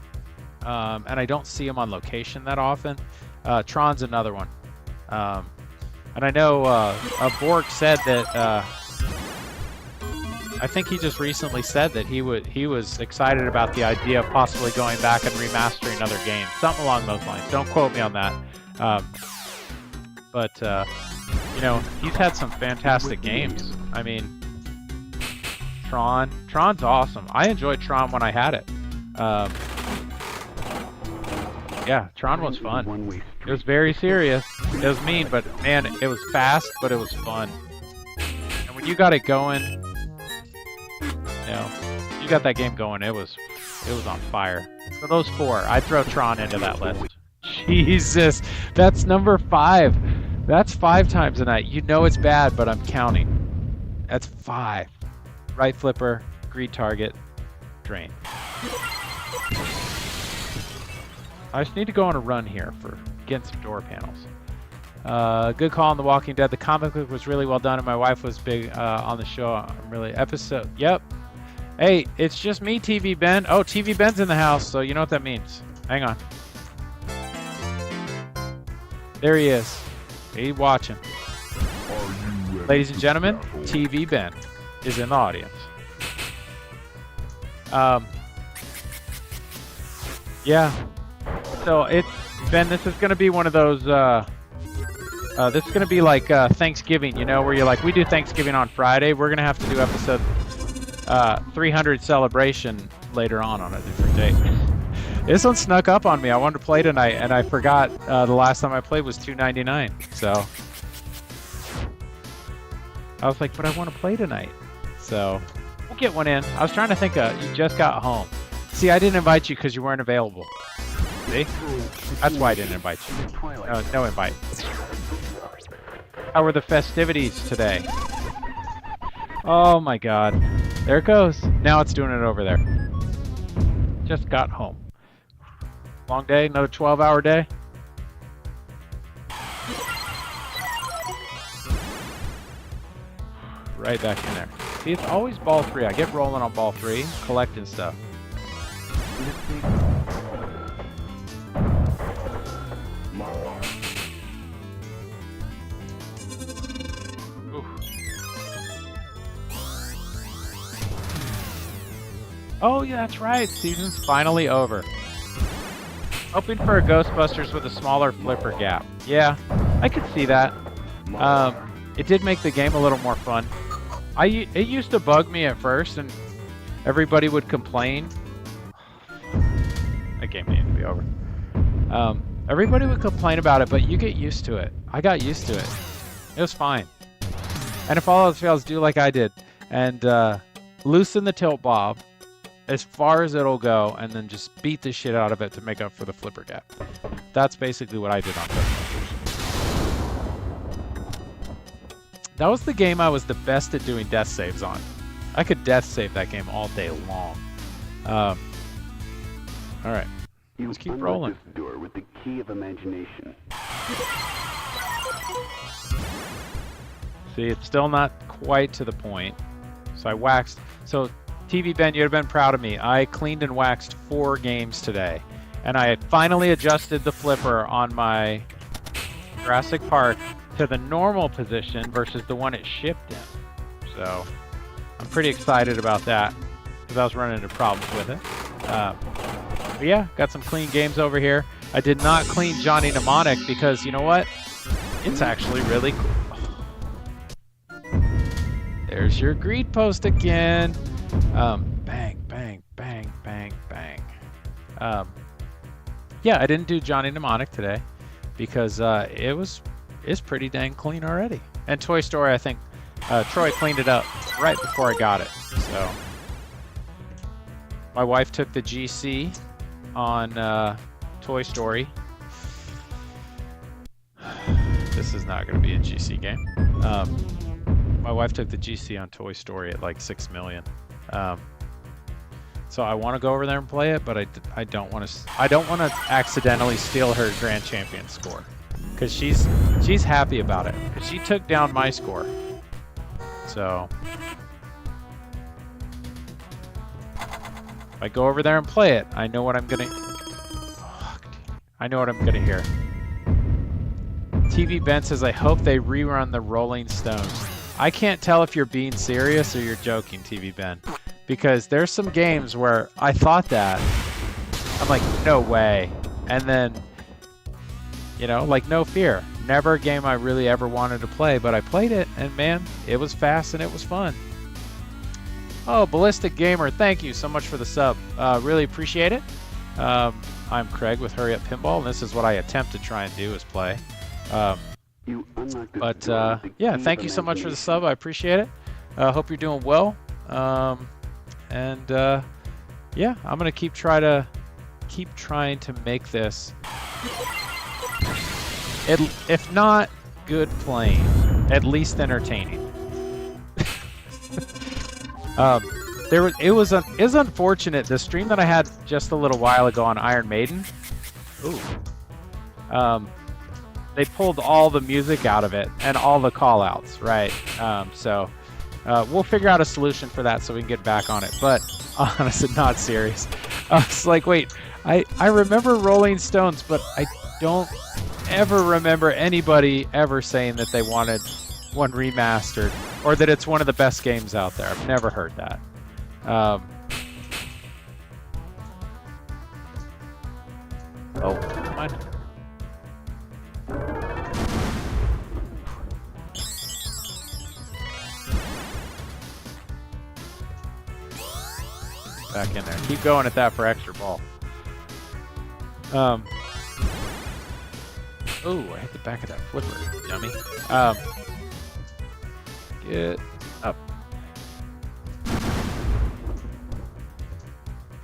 and I don't see them on location that often. Tron's another one, and I know Borg said that. I think he just recently said that he was excited about the idea of possibly going back and remastering other games, something along those lines. Don't quote me on that, but you know, he's had some fantastic games. I mean, Tron's awesome. I enjoyed Tron when I had it. Yeah, Tron was fun. It was very serious. It was mean, but man, it was fast, but it was fun. And when you got it going, you know, you got that game going, it was on fire. So those 4, I'd throw Tron into that list. Jesus, that's number 5. That's 5 times a night. You know it's bad, but I'm counting. That's 5. Right flipper, greed target, drain. I just need to go on a run here for getting some door panels. Good call on The Walking Dead. The comic book was really well done, and my wife was big on the show. I'm really Yep. Hey, it's just me, TV Ben. Oh, TV Ben's in the house, so you know what that means. Hang on. There he is. He's watching. Ladies and gentlemen, TV Ben is in the audience. Yeah. So it's Ben. This is going to be one of those. This is going to be like Thanksgiving, you know, where you're like, we do Thanksgiving on Friday. We're going to have to do episode 300 celebration later on a different date. This one snuck up on me. I wanted to play tonight, and I forgot the last time I played was $2.99. So I was like, but I want to play tonight. So we'll get one in. I was trying to think you just got home. See, I didn't invite you because you weren't available. See? That's why I didn't invite you. No invite. How were the festivities today? Oh my god. There it goes. Now it's doing it over there. Just got home. Long day, another 12-hour day. Right back in there. See, it's always ball 3. I get rolling on ball 3, collecting stuff. Oh, yeah, that's right. Season's finally over. Hoping for a Ghostbusters with a smaller flipper gap. Yeah, I could see that. It did make the game a little more fun. It used to bug me at first, and everybody would complain. That game needed to be over. Everybody would complain about it, but you get used to it. I got used to it. It was fine. And if all else fails, do like I did. And loosen the tilt bob as far as it'll go, and then just beat the shit out of it to make up for the flipper gap. That's basically what I did on Ghostbusters. That was the game I was the best at doing death saves on. I could death save that game all day long. All right. Let's keep rolling. This door with the key of imagination. See, it's still not quite to the point. So I waxed. So TV Ben, you'd have been proud of me. I cleaned and waxed 4 games today. And I finally adjusted the flipper on my Jurassic Park to the normal position versus the one it shipped in. So I'm pretty excited about that because I was running into problems with it. But yeah, got some clean games over here. I did not clean Johnny Mnemonic because, you know what? It's actually really cool. There's your greed post again. Bang, bang, bang, bang, bang. Yeah, I didn't do Johnny Mnemonic today because it's pretty dang clean already. And Toy Story, I think Troy cleaned it up right before I got it. So my wife took the GC on Toy Story. This is not going to be a GC game. My wife took the GC on Toy Story at like 6 million. So I want to go over there and play it, but I don't want to accidentally steal her grand champion score because she's happy about it because she took down my score. So if I go over there and play it, I know what I'm gonna. I know what I'm gonna hear. TV Ben says, I hope they rerun the Rolling Stones. I can't tell if you're being serious or you're joking, TV Ben, because there's some games where I thought that. I'm like, no way. And then, you know, like No Fear. Never a game I really ever wanted to play, but I played it, and man, it was fast and it was fun. Oh, Ballistic Gamer, thank you so much for the sub. Really appreciate it. I'm Craig with Hurry Up Pinball, and this is what I attempt to try and do is play. But yeah, thank you so much for the sub. I appreciate it. Hope you're doing well. And yeah, I'm gonna keep trying to make this, if not good playing, at least entertaining. It was unfortunate. The stream that I had just a little while ago on Iron Maiden. Ooh. They pulled all the music out of it and all the call-outs, right? So we'll figure out a solution for that so we can get back on it. But honestly, not serious. I was like, wait, I remember Rolling Stones, but I don't ever remember anybody ever saying that they wanted one remastered or that it's one of the best games out there. I've never heard that. Oh, come on. Back in there. Keep going at that for extra ball. Oh, I hit the back of that flipper, dummy. Get up.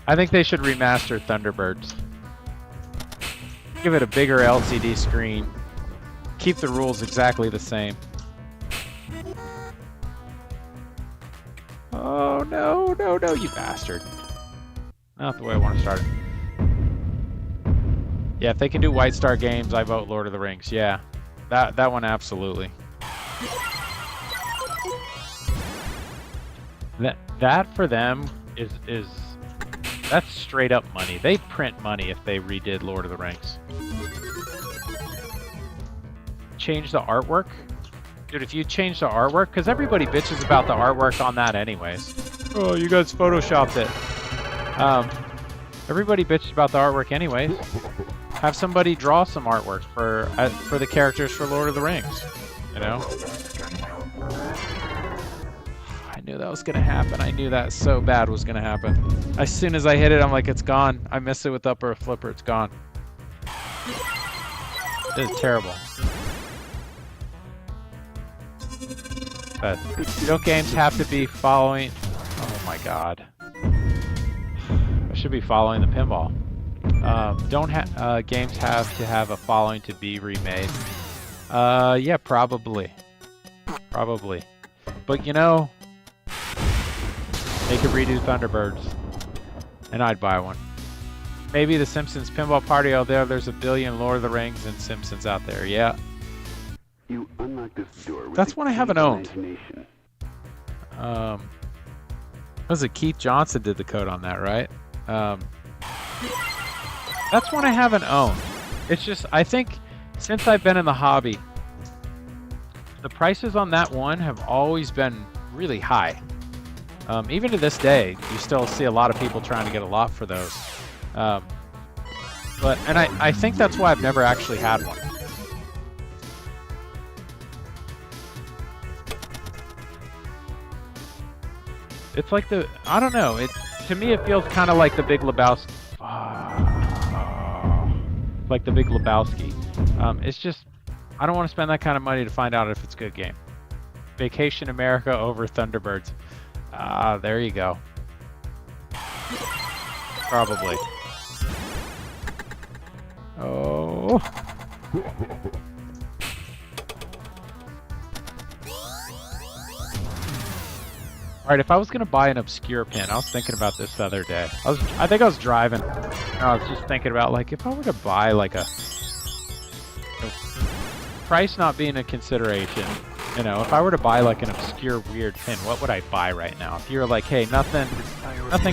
I think they should remaster Thunderbirds. Give it a bigger LCD screen. Keep the rules exactly the same. Oh, no, no, no, you bastard. Not the way I want to start it. Yeah, if they can do White Star Games, I vote Lord of the Rings. Yeah, that one absolutely. That for them is that's straight up money. They print money if they redid Lord of the Rings. Change the artwork? Dude, if you change the artwork, because everybody bitches about the artwork on that anyways. Oh, you guys photoshopped it. Everybody bitches about the artwork anyways. have somebody draw some artwork for the characters for Lord of the Rings. You know. I knew that was gonna happen. I knew that so bad was gonna happen. As soon as I hit it, I'm like, it's gone. I missed it with upper flipper. It's gone. This is terrible. But video games have to be following. Oh my god. I should be following the pinball. Games have to have a following to be remade? Yeah, probably. Probably. But you know, they could redo Thunderbirds, and I'd buy one. Maybe the Simpsons Pinball Party out there. There's a billion Lord of the Rings and Simpsons out there. Yeah. You unlock this door with That's one I haven't owned. imagination. Was it Keith Johnson did the code on that, right? That's one I haven't owned. It's just, I think, since I've been in the hobby, the prices on that one have always been really high. Even to this day, you still see a lot of people trying to get a lot for those. I think that's why I've never actually had one. It's like I don't know. To me, it feels kind of like the Big Lebowski. Like the Big Lebowski. It's just, I don't want to spend that kind of money to find out if it's a good game. Vacation America over Thunderbirds. There you go. Probably. Oh. Alright, if I was gonna buy an obscure pin, I was thinking about this the other day. I think I was driving, and I was just thinking about, like, if I were to buy, like, price not being a consideration, you know, if I were to buy, like, an obscure weird pin, what would I buy right now? If you were like, hey, nothing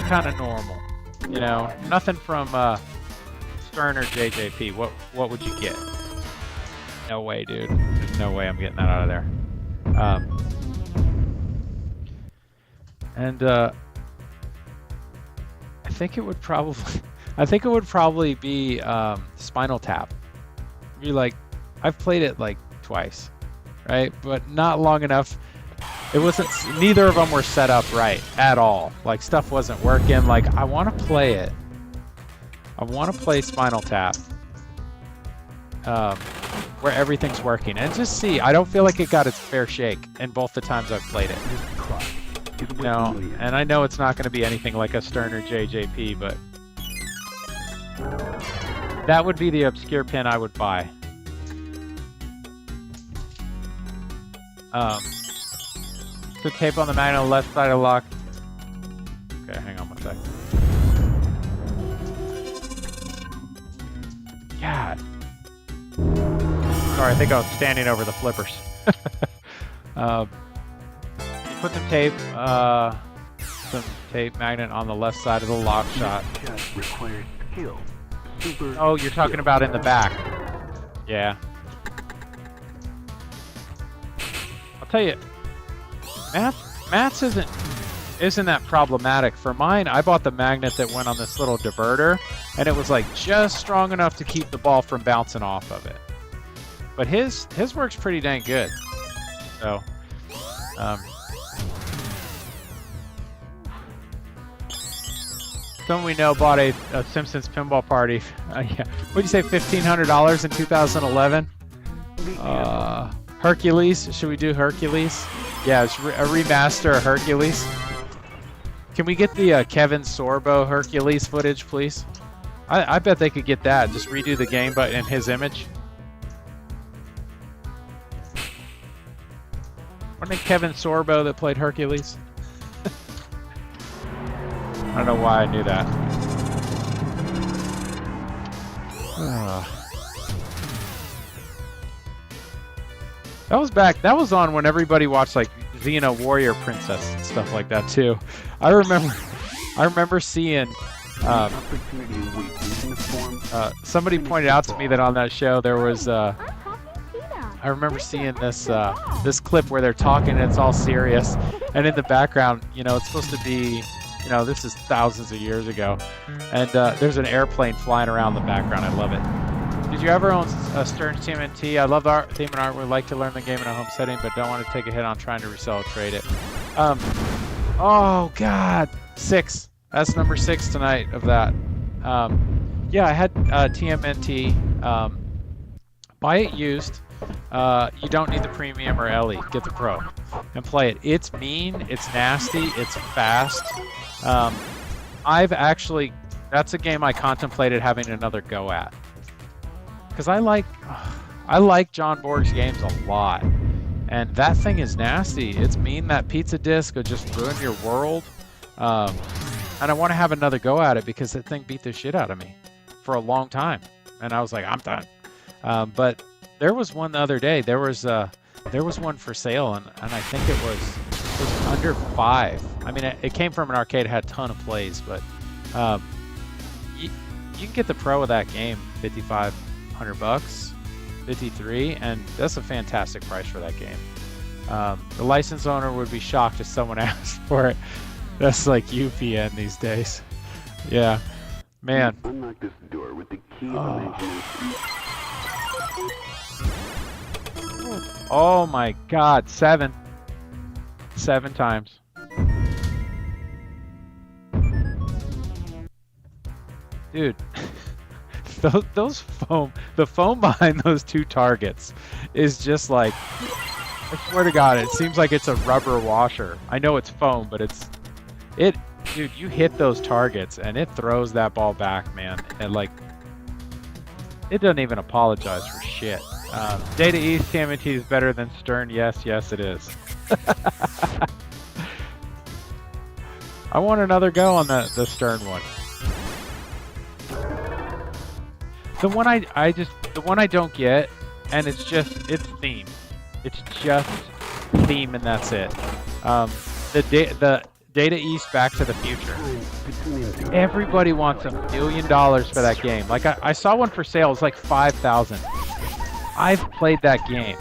kind of normal, you know, nothing from Stern or JJP, what would you get? No way, dude. There's no way I'm getting that out of there. I think it would probably be Spinal Tap. You're like, I've played it like twice, right? But not long enough. It wasn't. Neither of them were set up right at all. Like, stuff wasn't working. Like, I want to play it. I want to play Spinal Tap, where everything's working, and just see. I don't feel like it got its fair shake in both the times I've played it. You know, and I know it's not going to be anything like a Stern or JJP, but that would be the obscure pin I would buy. So tape on the magnet on the left side of the lock. Okay, hang on one sec. God. Sorry, I think I was standing over the flippers. Put some tape magnet on the left side of the lock shot. Requires skill. Oh, you're talking about in the back. Yeah. I'll tell you, maths isn't that problematic. For mine, I bought the magnet that went on this little diverter, and it was like just strong enough to keep the ball from bouncing off of it. But his works pretty dang good. So, someone we know bought a Simpsons Pinball Party. Yeah. What'd you say, $1,500 in 2011? Hercules. Should we do Hercules? Yeah, it's a remaster of Hercules. Can we get the Kevin Sorbo Hercules footage, please? I bet they could get that. Just redo the game, but in his image. Wasn't it Kevin Sorbo that played Hercules? I don't know why I knew that. That was on when everybody watched like Xena Warrior Princess and stuff like that too. I remember seeing somebody pointed out to me that on that show there was I remember seeing this clip where they're talking and it's all serious, and in the background, you know, it's supposed to be, you know, this is thousands of years ago, and there's an airplane flying around the background. I love it. Did you ever own Stern's TMNT? I love the art, theme and art. Would like to learn the game in a home setting, but don't want to take a hit on trying to resell or trade it. Oh God, 6. That's number 6 tonight of that. Yeah, I had TMNT. Buy it used. You don't need the premium or LE. Get the pro and play it. It's mean. It's nasty. It's fast. I've actually. That's a game I contemplated having another go at. Because I like John Borg's games a lot. And that thing is nasty. It's mean. That pizza disc will just ruin your world. And I want to have another go at it because that thing beat the shit out of me for a long time. And I was like, I'm done. But there was one the other day. There was one for sale, and I think it was under 5. I mean, it came from an arcade, had a ton of plays, but you can get the pro of that game, $5,500, 53, and that's a fantastic price for that game. The license owner would be shocked if someone asked for it. That's like UPN these days. Yeah, man. Unlock this door with the key of imagination. Oh my God, 7 times. Dude, the foam behind those 2 targets is just like, I swear to God, it seems like it's a rubber washer. I know it's foam, but dude, you hit those targets and it throws that ball back, man. And like, it doesn't even apologize for shit. Data East TMNT is better than Stern. Yes, it is. I want another go on the Stern one. The one I don't get, and it's theme. It's just theme, and that's it. The Data East Back to the Future. Everybody wants $1 million for that game. Like I saw one for sale. It's like 5,000. I've played that game.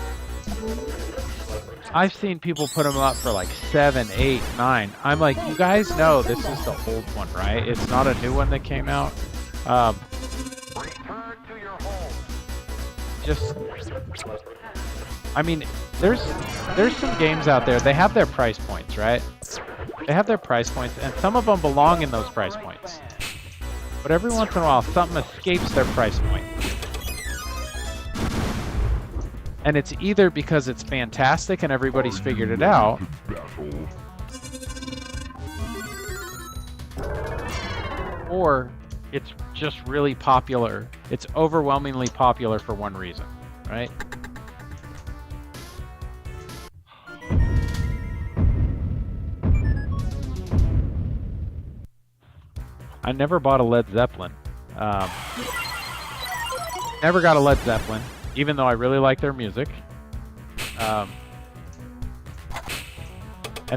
I've seen people put them up for like 7, 8, 9. I'm like, you guys know this is the old one, right? It's not a new one that came out. I mean, there's some games out there. They have their price points, right? They have their price points, and some of them belong in those price points. But every once in a while, something escapes their price point. And it's either because it's fantastic and everybody's figured it out, or it's just really popular. It's overwhelmingly popular for one reason, right? I never bought a Led Zeppelin. Never got a Led Zeppelin, even though I really like their music. And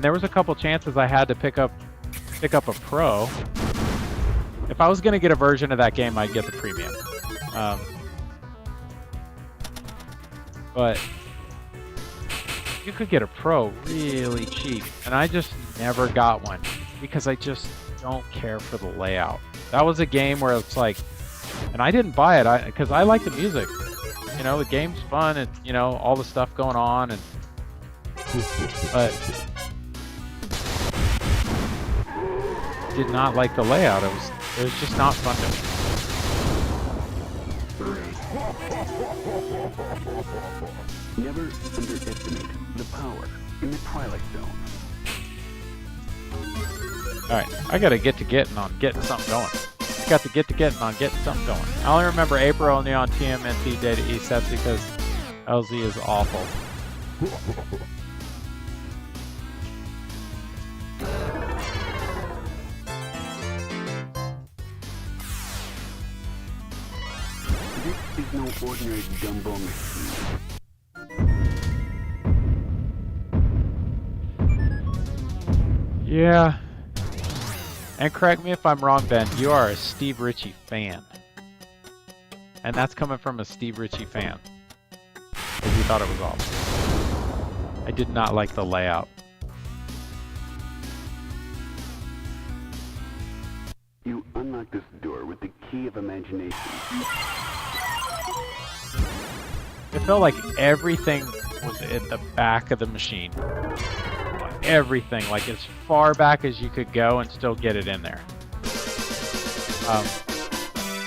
there was a couple chances I had to pick up a pro. If I was going to get a version of that game, I'd get the premium. But you could get a pro really cheap, and I just never got one because I just don't care for the layout. That was a game where it's like, and I didn't buy it because I like the music. You know, the game's fun and, you know, all the stuff going on, and but did not like the layout. It was just not fun to me. Never underestimate the power in the Twilight Zone. Alright, I gotta get to getting on getting something going. Got to get to getting on getting something going. I only remember April only on TMNT Data East. That's because LZ is awful. This is no ordinary gumball machine. Yeah. And correct me if I'm wrong, Ben, you are a Steve Ritchie fan. And that's coming from a Steve Ritchie fan. Because he thought it was awful. I did not like the layout. You unlock this door with the key of imagination. It felt like everything was at the back of the machine. Everything, like as far back as you could go and still get it in there.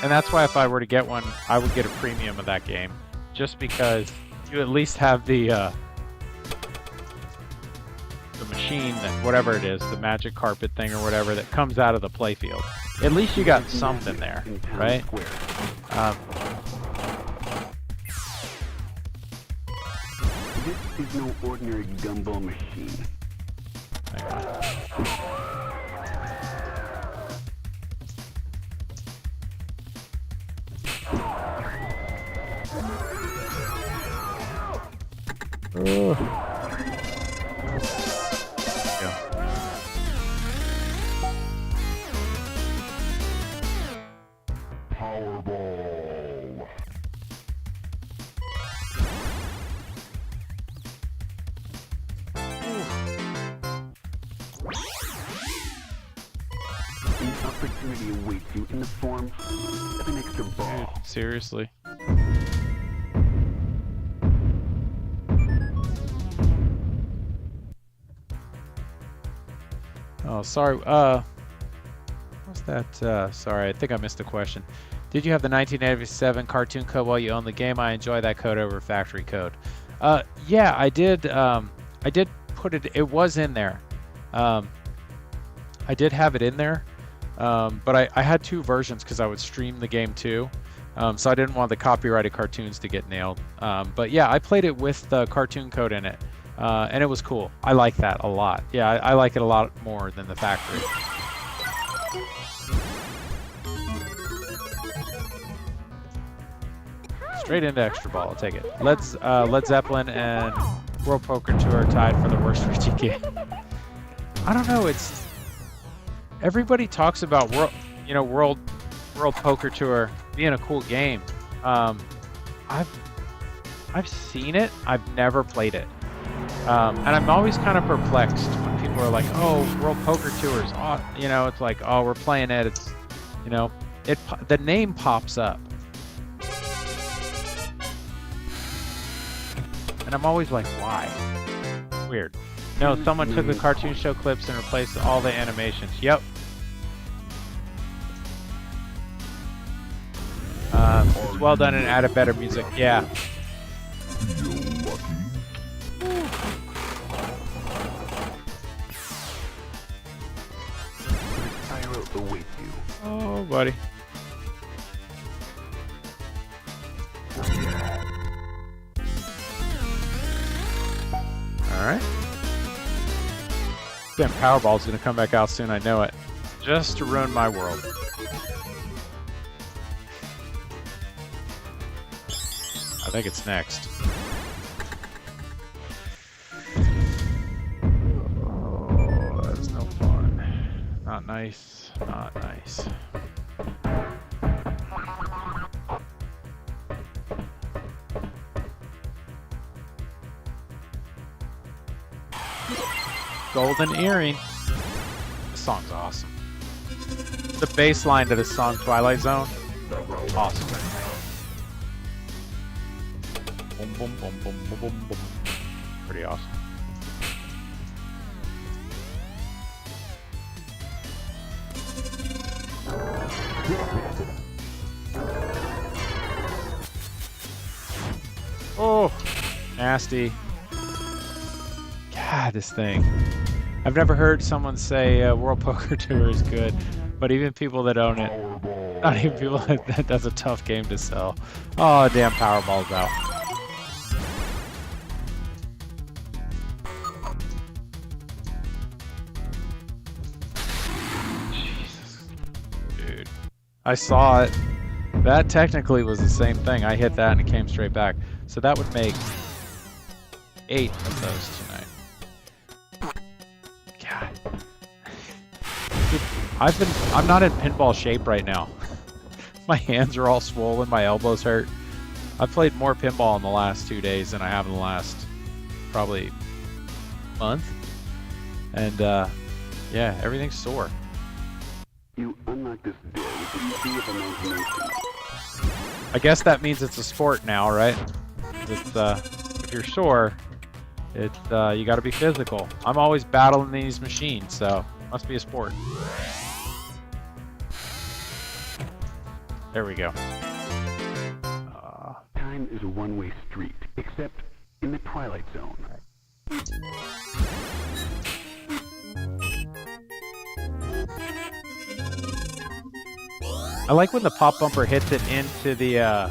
And that's why if I were to get one, I would get a premium of that game, just because you at least have the machine, that whatever it is, the magic carpet thing or whatever that comes out of the playfield. At least you got something there, right? This is no ordinary gumball machine. Hang on. Powerball. An opportunity awaits you in the form of an extra ball. Dude, seriously. Oh, sorry. What's that? Sorry, I think I missed the question. Did you have the 1987 cartoon code while you owned the game? I enjoy that code over factory code. Yeah, I did. I did put it. It was in there. I did have it in there, but I had two versions because I would stream the game too. So I didn't want the copyrighted cartoons to get nailed. But yeah, I played it with the cartoon code in it. And it was cool. I like that a lot. Yeah, I like it a lot more than the factory. Straight into extra ball. I'll take it. Led Zeppelin and World Poker Tour tied for the worst 3G game. I don't know. It's everybody talks about World Poker Tour being a cool game. I've seen it. I've never played it. And I'm always kind of perplexed when people are like, "Oh, World Poker Tour is awesome." It's like, "Oh, we're playing it." It's, the name pops up, and I'm always like, "Why?" Weird. No, someone took the cartoon show clips and replaced all the animations. Yep. It's well done and added better music. Yeah. Awaits you. Oh, buddy. Alright. Damn, Powerball's gonna come back out soon, I know it. Just to ruin my world. I think it's next. Oh, that's no fun. Not nice. Not nice. Golden Earring. This song's awesome. The bass line to the song Twilight Zone. Awesome. Boom, boom, boom, boom, boom, boom, boom. Pretty awesome. Oh, nasty. God, this thing. I've never heard someone say World Poker Tour is good, but even people that own it, not even people that's a tough game to sell. Oh, damn, Powerball's out. Jesus. Dude. I saw it. That technically was the same thing. I hit that and it came straight back. So that would make 8 of those tonight. God. Dude, I'm not in pinball shape right now. My hands are all swollen, my elbows hurt. I've played more pinball in the last 2 days than I have in the last probably month. And yeah, everything's sore. You unlock this door with the key of imagination. I guess that means it's a sport now, right? It's if you're sore, it's you got to be physical. I'm always battling these machines, so must be a sport. There we go. Time is a one-way street, except in the Twilight Zone. I like when the pop bumper hits it into the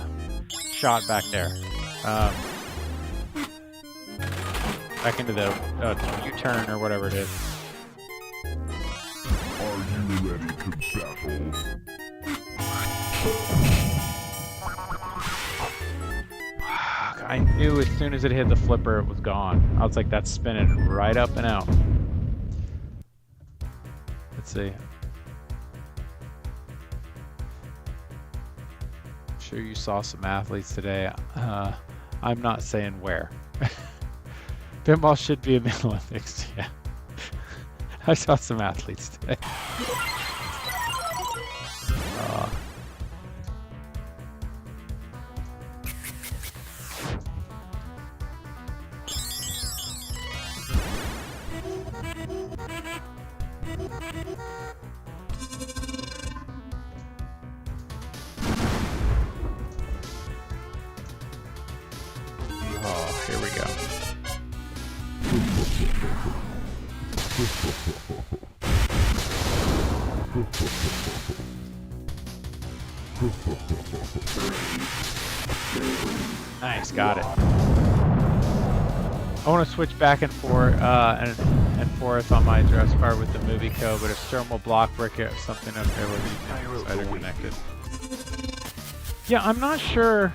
shot back there. Back into the U-turn or whatever it is. Are you ready to battle? I knew as soon as it hit the flipper it was gone. I was like, that's spinning right up and out. Let's see. I'm sure you saw some athletes today. I'm not saying where. Pinball should be in the Olympics, yeah. I saw some athletes today. Oh, here we go. Nice, got it. I want to switch back and forth and forth on my address bar with the movie code, but if thermal block brick or something up there will be side connected. Yeah, I'm not sure.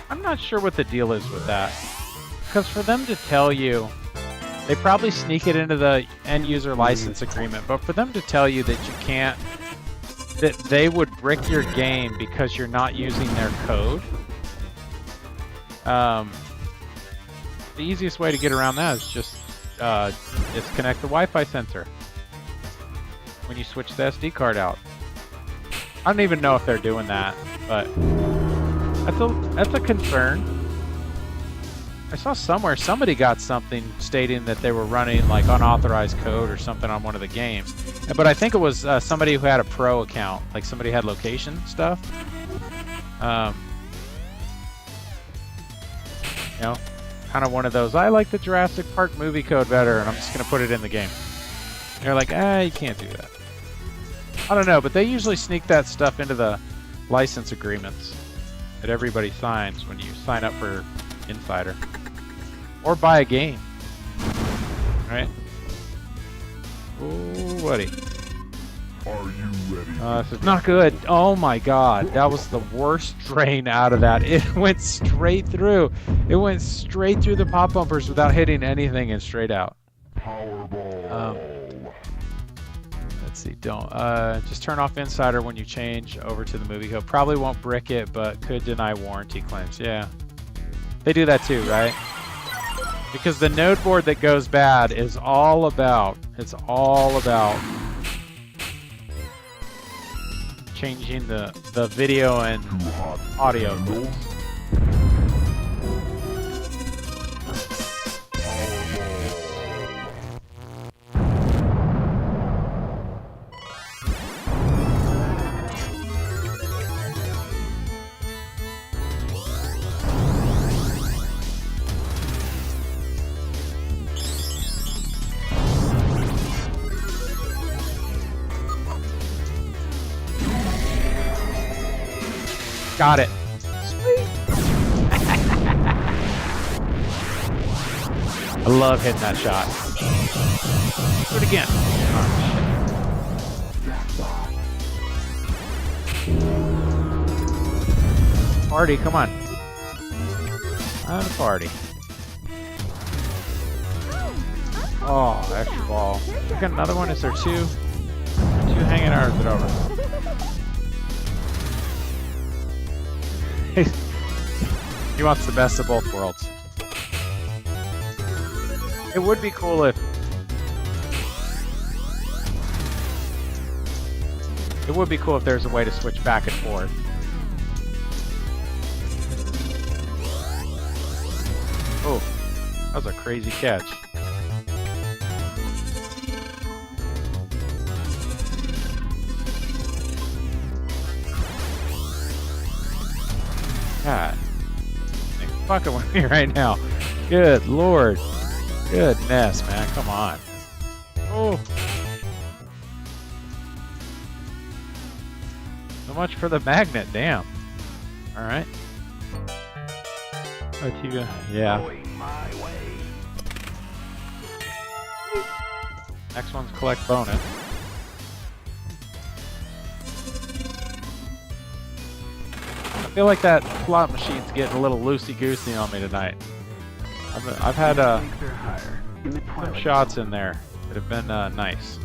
I'm not sure what the deal is with that. Because for them to tell you, they probably sneak it into the end user license agreement, but for them to tell you that you can't, that they would brick your game because you're not using their code, the easiest way to get around that is just disconnect the Wi-Fi sensor when you switch the SD card out. I don't even know if they're doing that, but that's a concern. I saw somewhere somebody got something stating that they were running like unauthorized code or something on one of the games, but I think it was somebody who had a pro account, like somebody had location stuff. You know, kind of one of those. I like the Jurassic Park movie code better, and I'm just gonna put it in the game. And you're like, you can't do that. I don't know, but they usually sneak that stuff into the license agreements that everybody signs when you sign up for Insider or buy a game, right? Oh, buddy. Are you ready? This is not good. Oh my God, that was the worst drain out of that. It went straight through. It went straight through the pop bumpers without hitting anything and straight out. Powerball. Let's see. Don't just turn off Insider when you change over to the movie code. Probably won't brick it, but could deny warranty claims. Yeah. They do that too, right? Because the node board that goes bad is all about, it's all about changing the video and audio. Got it. Sweet. I love hitting that shot. Do it again. Oh, party, come on. Have a party. Oh, extra ball. We got another one. Is there two? Two hanging, or is it over? He wants the best of both worlds. It would be cool if... It would be cool if there's a way to switch back and forth. Oh, that was a crazy catch. God, they're fucking with me right now. Good Lord. Goodness, man. Come on. Oh. So much for the magnet. Damn. All right. Yeah. Next one's collect bonus. I feel like that slot machine's getting a little loosey-goosey on me tonight. I've had some shots in there that have been nice.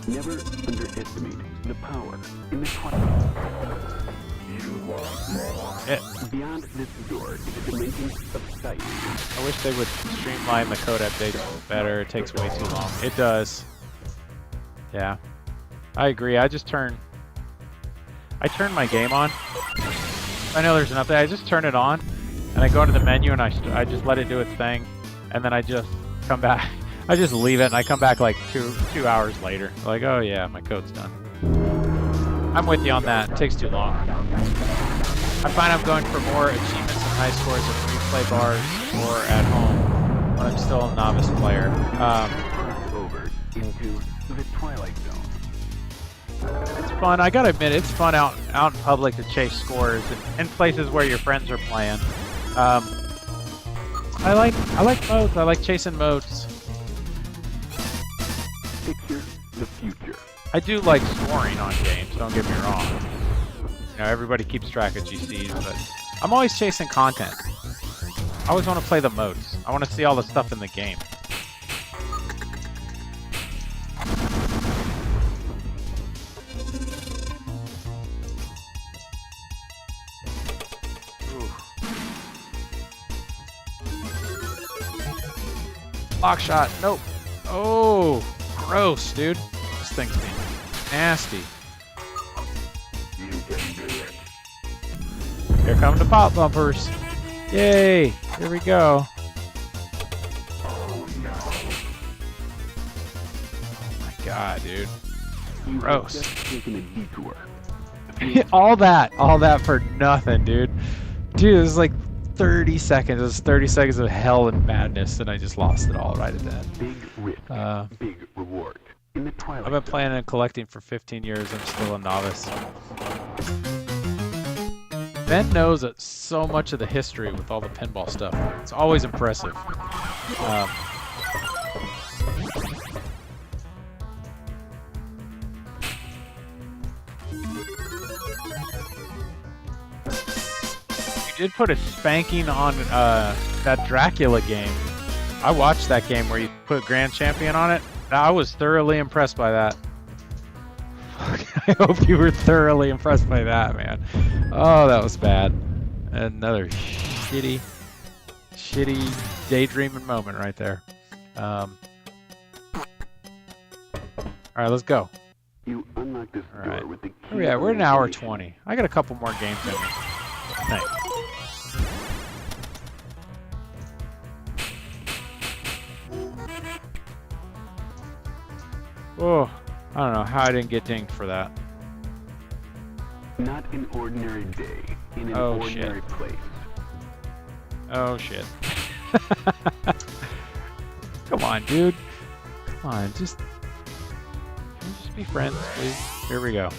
Never underestimate the power in the Twilight. Beyond this door is a dimension of sight. I wish they would streamline the code updates better. It takes way too long. It does. Yeah. I agree. I turn my game on. I know there's an update. I just turn it on and I go into the menu and I just let it do its thing, and then I just come back. I just leave it and I come back like two hours later. Like, oh yeah, my code's done. I'm with you on that. It takes too long. I find I'm going for more achievements and high scores at replay bars or at home when I'm still a novice player. Over into the Twilight Zone. It's fun. I gotta admit, it's fun out in public to chase scores and places where your friends are playing. I like modes. I like chasing modes. Picture the future. I do like scoring on games. Don't get me wrong. You know, everybody keeps track of GCs, but I'm always chasing content. I always want to play the modes. I want to see all the stuff in the game. Lock shot. Nope. Oh, gross, dude. This thing's being nasty. Here come the pop bumpers. Yay! Here we go. Oh my god, dude. Gross. all that for nothing, dude. Dude, it was like 30 seconds. It was 30 seconds of hell and madness, and I just lost it all right at that. Big risk, big reward. In the Twilight I've been playing and collecting for 15 years. I'm still a novice. Ben knows so much of the history with all the pinball stuff. It's always impressive. You did put a spanking on that Dracula game. I watched that game where you put Grand Champion on it. I was thoroughly impressed by that. I hope you were thoroughly impressed by that, man. Oh, that was bad. Another shitty daydreaming moment right there. All right, let's go. You unlock this door with the key. Oh yeah, we're at an hour 20. I got a couple more games in me. Thanks. Oh, I don't know how I didn't get dinged for that. Not an ordinary day in an ordinary place. Oh shit. Come on, dude. Come on, just be friends, please. Here we go.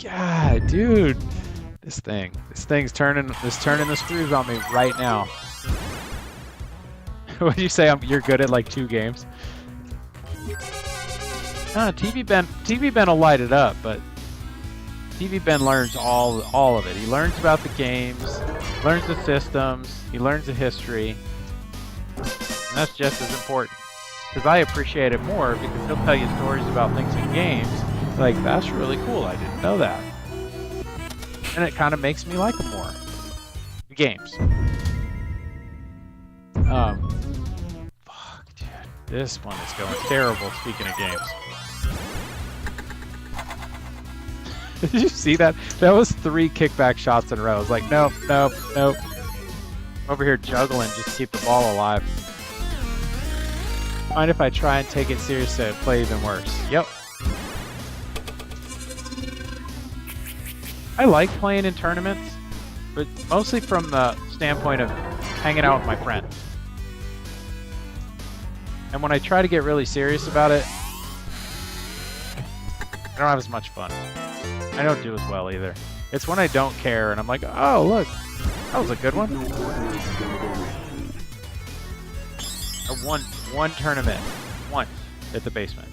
God, dude. This thing's turning the screws on me right now. What did you say? You're good at like 2 games? TV Ben will light it up, but TV Ben learns all of it. He learns about the games, learns the systems, he learns the history, and that's just as important. Because I appreciate it more because he'll tell you stories about things in games. Like, that's really cool. I didn't know that. and it kind of makes me like them more. The games. Fuck, dude. This one is going terrible, speaking of games. Did you see that? That was 3 kickback shots in a row. I was like, nope, nope, nope. Over here juggling just to keep the ball alive. Mind if I try and take it seriously and play even worse? Yep. I like playing in tournaments, but mostly from the standpoint of hanging out with my friends. And when I try to get really serious about it, I don't have as much fun. I don't do as well either. It's when I don't care and I'm like, oh, look, that was a good one. I won one tournament once at the basement.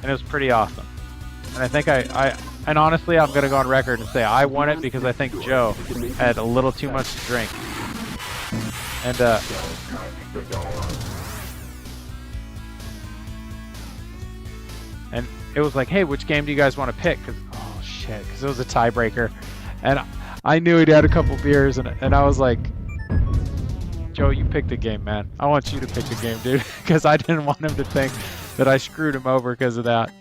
And it was pretty awesome. And I think and honestly, I'm going to go on record and say I won it because I think Joe had a little too much to drink. And it was like, hey, which game do you guys want to pick? Because it was a tiebreaker. And I knew he'd had a couple beers, and I was like, Joe, you pick the game, man. I want you to pick the game, dude, because I didn't want him to think that I screwed him over because of that.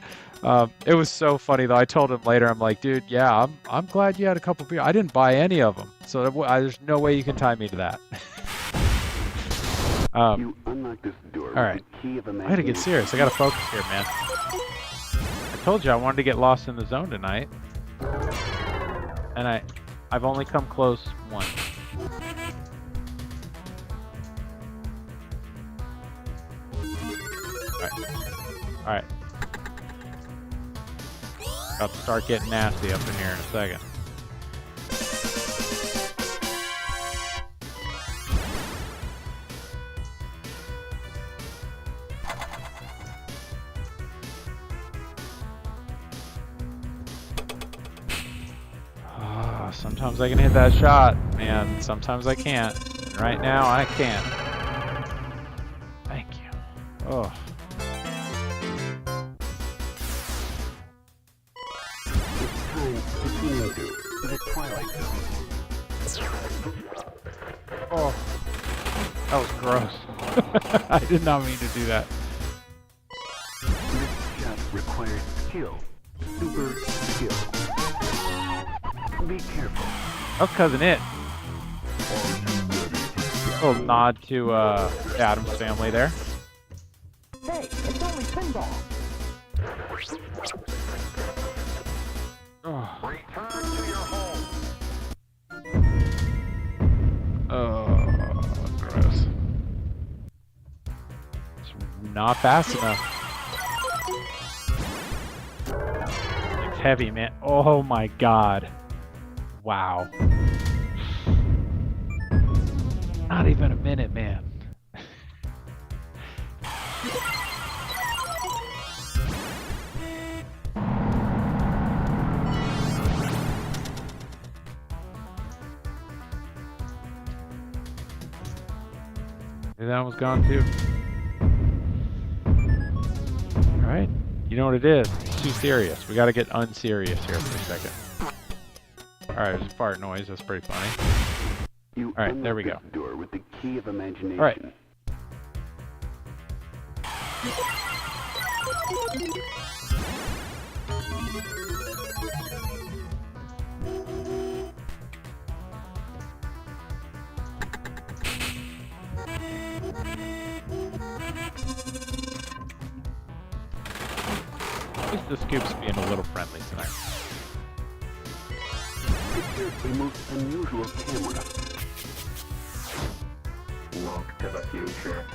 It was so funny, though. I told him later, I'm like, dude, yeah, I'm glad you had a couple beers. I didn't buy any of them, so there's no way you can tie me to that. You unlock this door. All right. I gotta get serious. I gotta focus here, man. I told you I wanted to get lost in the zone tonight. And I've only come close once. Alright. About to start getting nasty up in here in a second. Sometimes I can hit that shot, man. Sometimes I can't. And right now, I can't. Thank you. Oh. It's time to tune into the Twilight Zone. Oh. That was gross. I did not mean to do that. This shot requires skill. Super skill. Be careful. I was cousin it. A little nod to Adam's family there. Hey, it's only pinball. Oh. Return to your home. Oh, gross. It's not fast enough. It's heavy, man. Oh my god. Wow. Not even a minute, man. That was gone too. Alright. You know what it is. It's too serious. We gotta get unserious here for a second. Alright, there's a fart noise. That's pretty funny. Alright, there we go. Door with the key of imagination. Alright. At least the scoop's being a little friendly tonight. Picture a most unusual camera. Look to the future.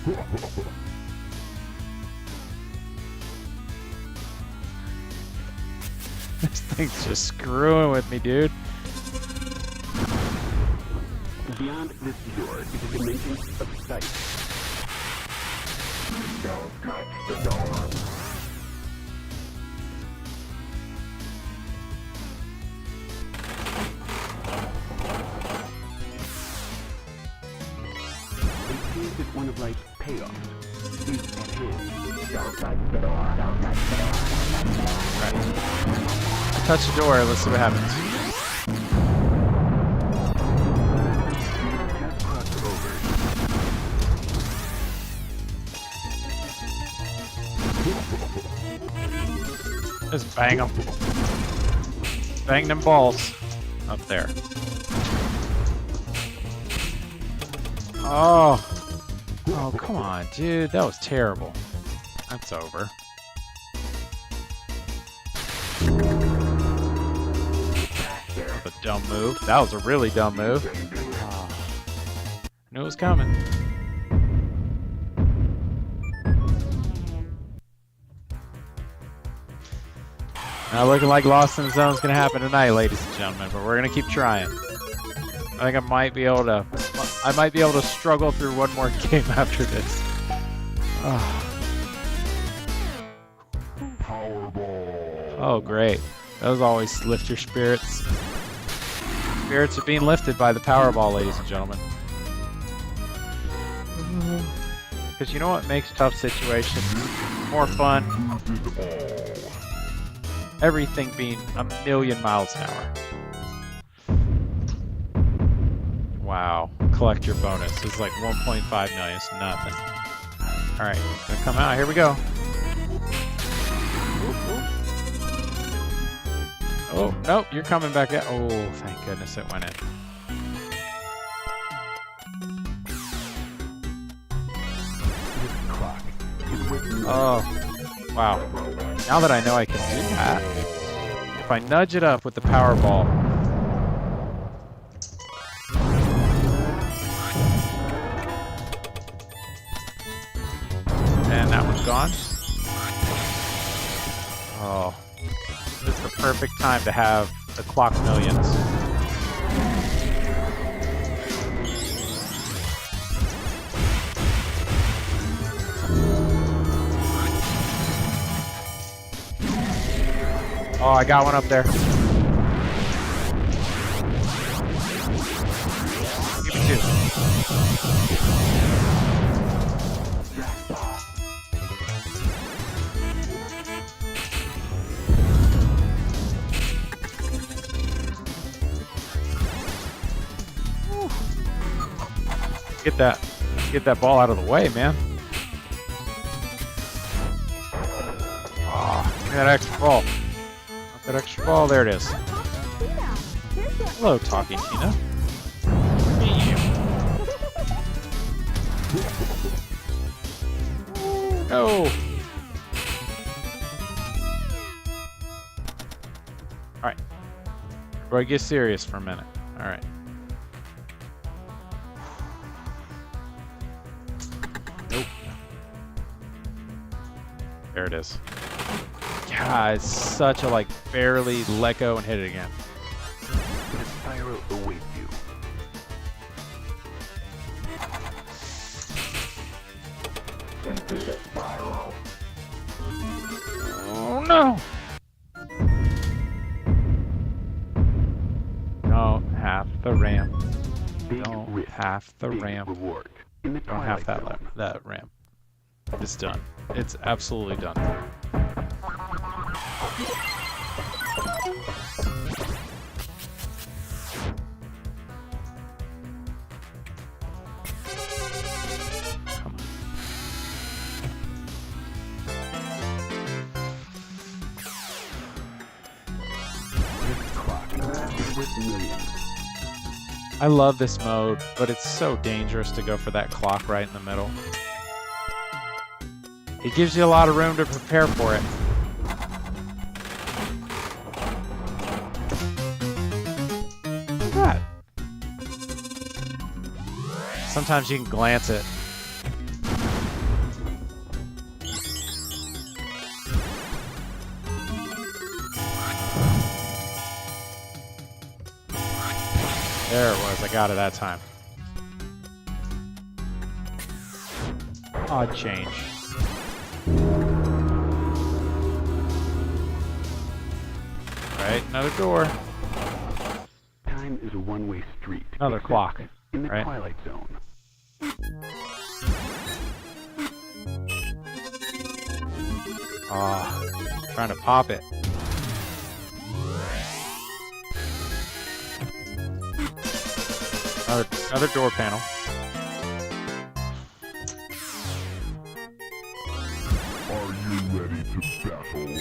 This thing's just screwing with me, dude. Beyond this door is a dimension of sight. Don't touch the door. It seems that one of life's payoffs is at hand. Don't touch the door. Don't touch the door. Right. Touch the door. Let's see what happens. Test crossed over. Just bang them. Bang them balls. Up there. Oh. Oh, come on, dude. That was terrible. That's over. That was a dumb move. That was a really dumb move. Oh. Knew it was coming. Not looking like Lost in the Zone is going to happen tonight, ladies and gentlemen, but we're going to keep trying. I think I might be able to struggle through one more game after this. Oh. Powerball. Oh, great. Those always lift your spirits. Spirits are being lifted by the Powerball, ladies and gentlemen. Because you know what makes tough situations more fun? Everything being a million miles an hour. Wow. Collect your bonus. It's like 1.5 million. It's nothing. Alright. Gonna come out. Here we go. Oh, nope. You're coming back out. Oh, thank goodness it went in. Oh, wow. Now that I know I can do that, if I nudge it up with the Powerball, and that one's gone. Oh, this is the perfect time to have the clock millions. Oh, I got one up there. Give me two. Get that ball out of the way, man. Oh, give me that extra ball. That extra ball, there it is. Hello, Talking Tina. No. Alright. Everybody get serious for a minute. Alright. Nope. There it is. God, it's such a like barely let go and hit it again. The spiral awaits you. Into the spiral. Oh no! Don't have the ramp. Big Don't risk, have the big ramp. reward. In the Don't have Twilight that Zone. that ramp. It's done. It's absolutely done. Come on. This clock is worth millions. I love this mode, but it's so dangerous to go for that clock right in the middle. It gives you a lot of room to prepare for it. Look at that. Sometimes you can glance it. There it was. I got it that time. Odd change. Right, another door. Time is a one-way street. Another except clock. in the Right. Twilight Zone. Ah, trying to pop it. Another door panel. Are you ready to battle?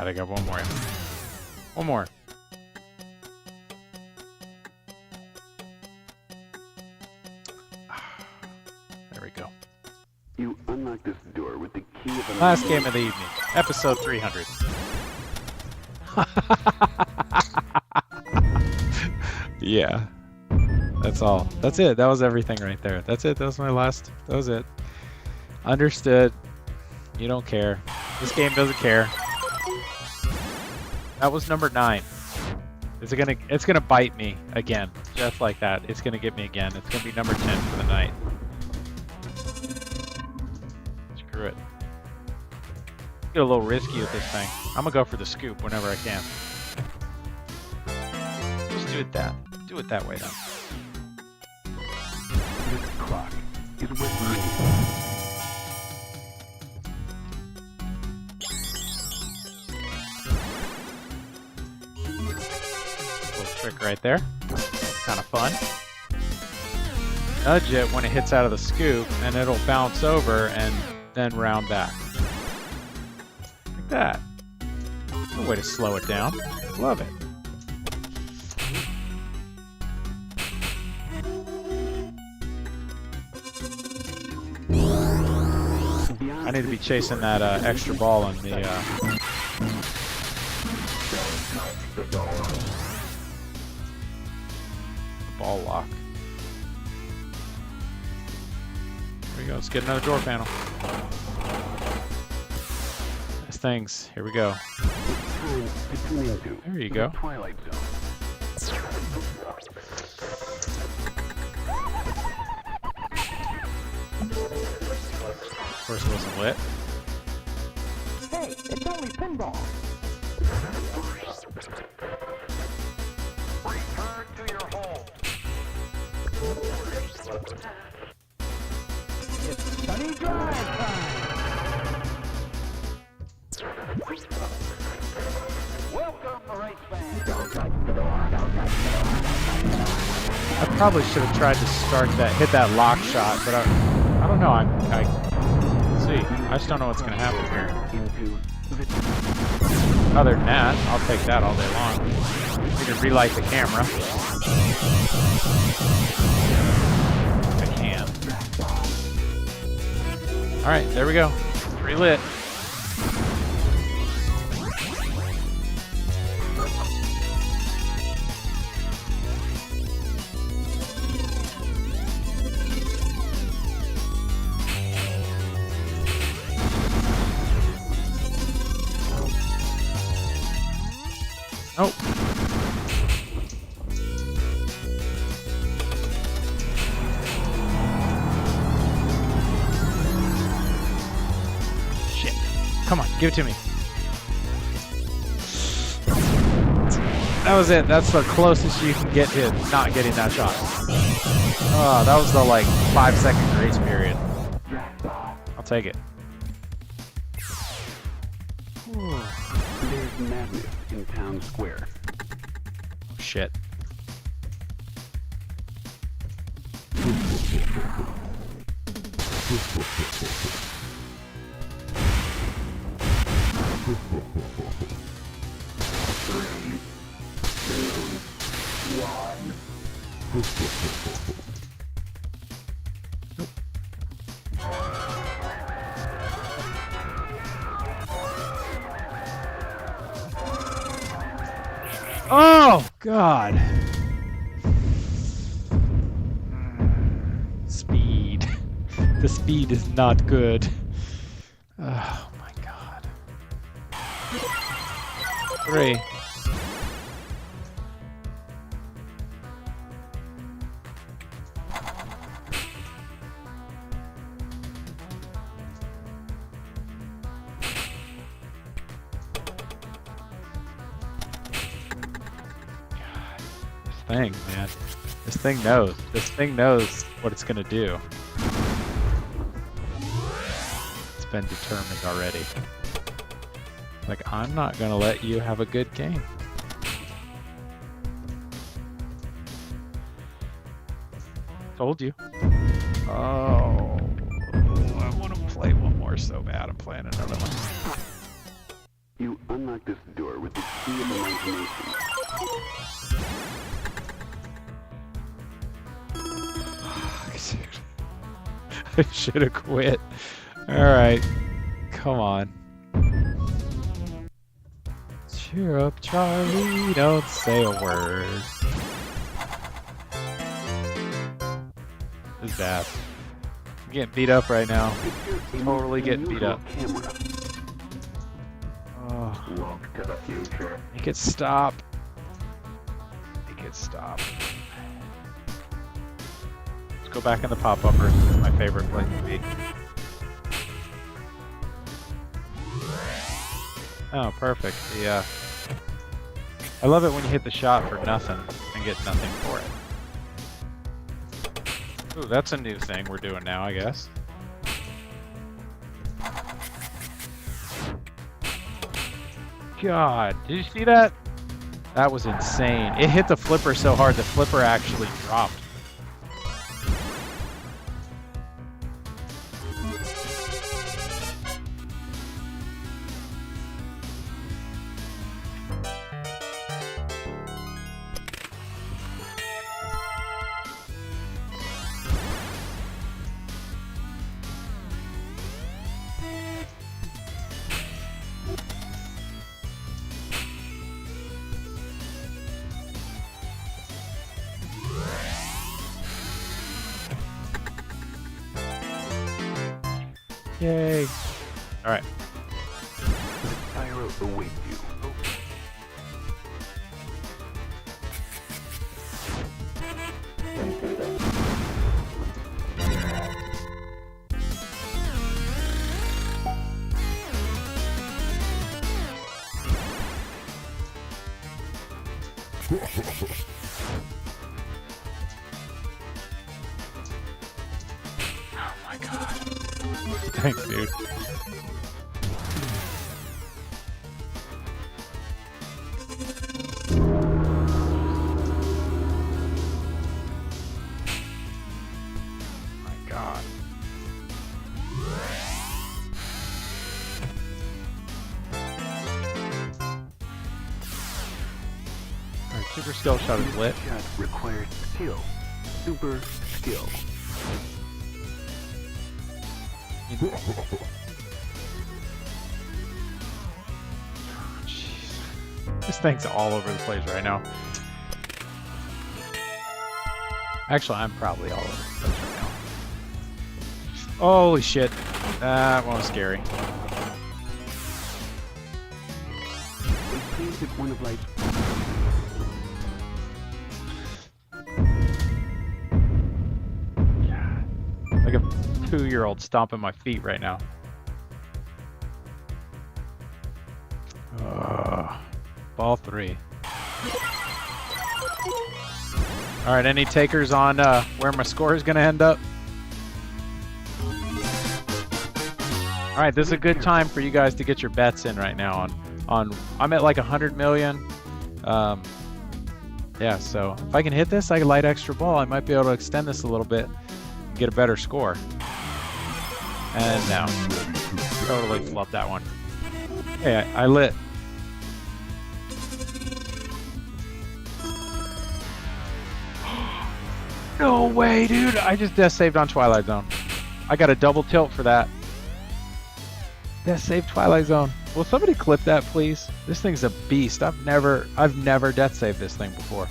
I got one more. One more. There we go. You unlock this door with the key of an Last game of the evening. Episode 300. Yeah. That's all. That's it. That was everything right there. That's it. That was my last. That was it. Understood. You don't care. This game doesn't care. That was number 9. It's gonna bite me again. Just like that. It's gonna get me again. It's gonna be number 10 for the night. Screw it. Get a little risky with this thing. I'm gonna go for the scoop whenever I can. Just do it that way then. This clock is with me. Little trick right there. Kind of fun. Nudge it when it hits out of the scoop, and it'll bounce over and then round back. Like that. A way to slow it down. Love it. I need to be chasing that extra ball in the ball lock. There we go. Let's get another door panel. Nice things. Here we go. Time to tune into There you the go. Twilight Zone. Of course, it wasn't lit. Hey, it's only pinball. Return to your home. It's Sunny Drive time. Welcome, race fans. I probably should have tried to hit that lock shot, but I don't know. See. I just don't know what's gonna happen here. Into the Other than that, I'll take that all day long. We can relight the camera. If I can. Alright, there we go. Relit. Oh. Shit. Come on, give it to me. That was it. That's the closest you can get to not getting that shot. Oh, that was the like 5-second grace period. I'll take it. There's madness in town square. Shit. Oh, God. Speed. The speed is not good. Oh, my God. 3. Thing, man. This thing knows. This thing knows what it's gonna do. It's been determined already. Like, I'm not gonna let you have a good game. Told you. Oh, I want to play one more so bad. I'm playing another one. You unlock this door with the key of imagination. I should have quit. Alright. Come on. Cheer up, Charlie. Don't say a word. This is bad. I'm getting beat up right now. Totally getting beat up. Oh. Look to the future. Make it stop. Make it stop. Go back in the pop-up room. It's my favorite place to be. Oh, perfect. Yeah. I love it when you hit the shot for nothing and get nothing for it. Ooh, that's a new thing we're doing now, I guess. God, did you see that? That was insane. It hit the flipper so hard, the flipper actually dropped. Yay. Alright. The pyro awaits you. Oh my God. Thanks, dude. My God. Alright, super skill shot is lit. Shot requires skill. Super skill. Jeez. This thing's all over the place right now. Actually, I'm probably all over the place right now. Holy shit. That one was scary. It seems that one of life's Like a 2-year-old stomping my feet right now. Ball 3. All right, any takers on where my score is going to end up? All right, this is a good time for you guys to get your bets in right now. I'm at like 100 million. Yeah, so if I can hit this, I can light extra ball. I might be able to extend this a little bit. get a better score. And no, totally flubbed that one. Hey, I lit. No way, dude! I just death saved on Twilight Zone. I got a double tilt for that. Death save Twilight Zone. Will somebody clip that, please? This thing's a beast. I've never death saved this thing before.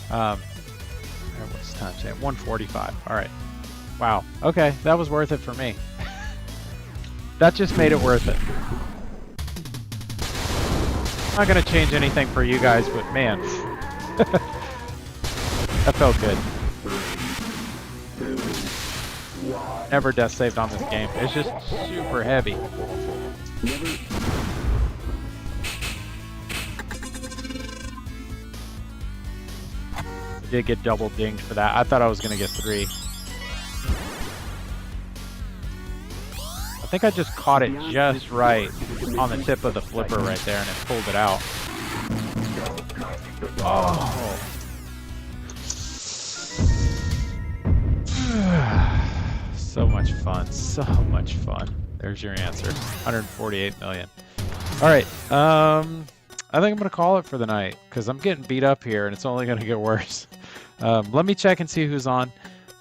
What's time check? 145. All right. Wow. Okay, that was worth it for me. That just made it worth it. I'm not gonna change anything for you guys, but man, that felt good. Never death saved on this game. It's just super heavy. I did get double dinged for that. I thought I was gonna get 3. I think I just caught it just right on the tip of the flipper right there, and it pulled it out. Oh. So much fun. So much fun. There's your answer. 148 million. All right. I think I'm going to call it for the night because I'm getting beat up here, and it's only going to get worse. Let me check and see who's on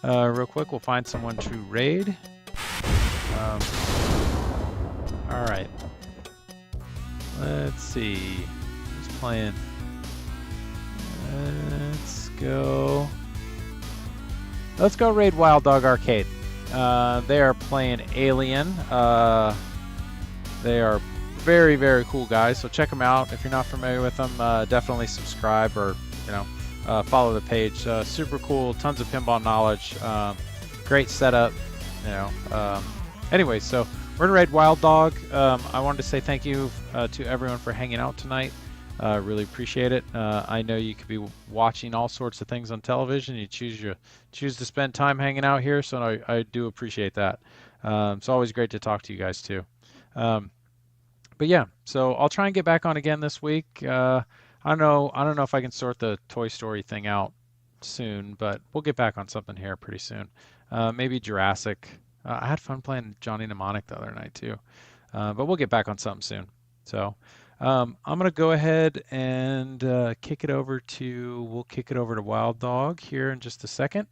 real quick. We'll find someone to raid. All right. Let's see. Who's playing? Let's go. Let's go raid Wild Dog Arcade. They are playing Alien. They are very, very cool guys. So check them out. If you're not familiar with them, definitely subscribe or follow the page. Super cool. Tons of pinball knowledge. Great setup. Anyway, so we're gonna raid Wild Dog. I wanted to say thank you to everyone for hanging out tonight. Really appreciate it. I know you could be watching all sorts of things on television. You choose to spend time hanging out here, so I do appreciate that. It's always great to talk to you guys too. But yeah, so I'll try and get back on again this week. I don't know if I can sort the Toy Story thing out soon, but we'll get back on something here pretty soon. Maybe Jurassic. I had fun playing Johnny Mnemonic the other night too, but we'll get back on something soon. So. I'm going to go ahead and kick it over to Wild Dog here in just a second.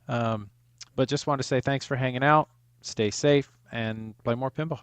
But just wanted to say thanks for hanging out. Stay safe and play more pinball.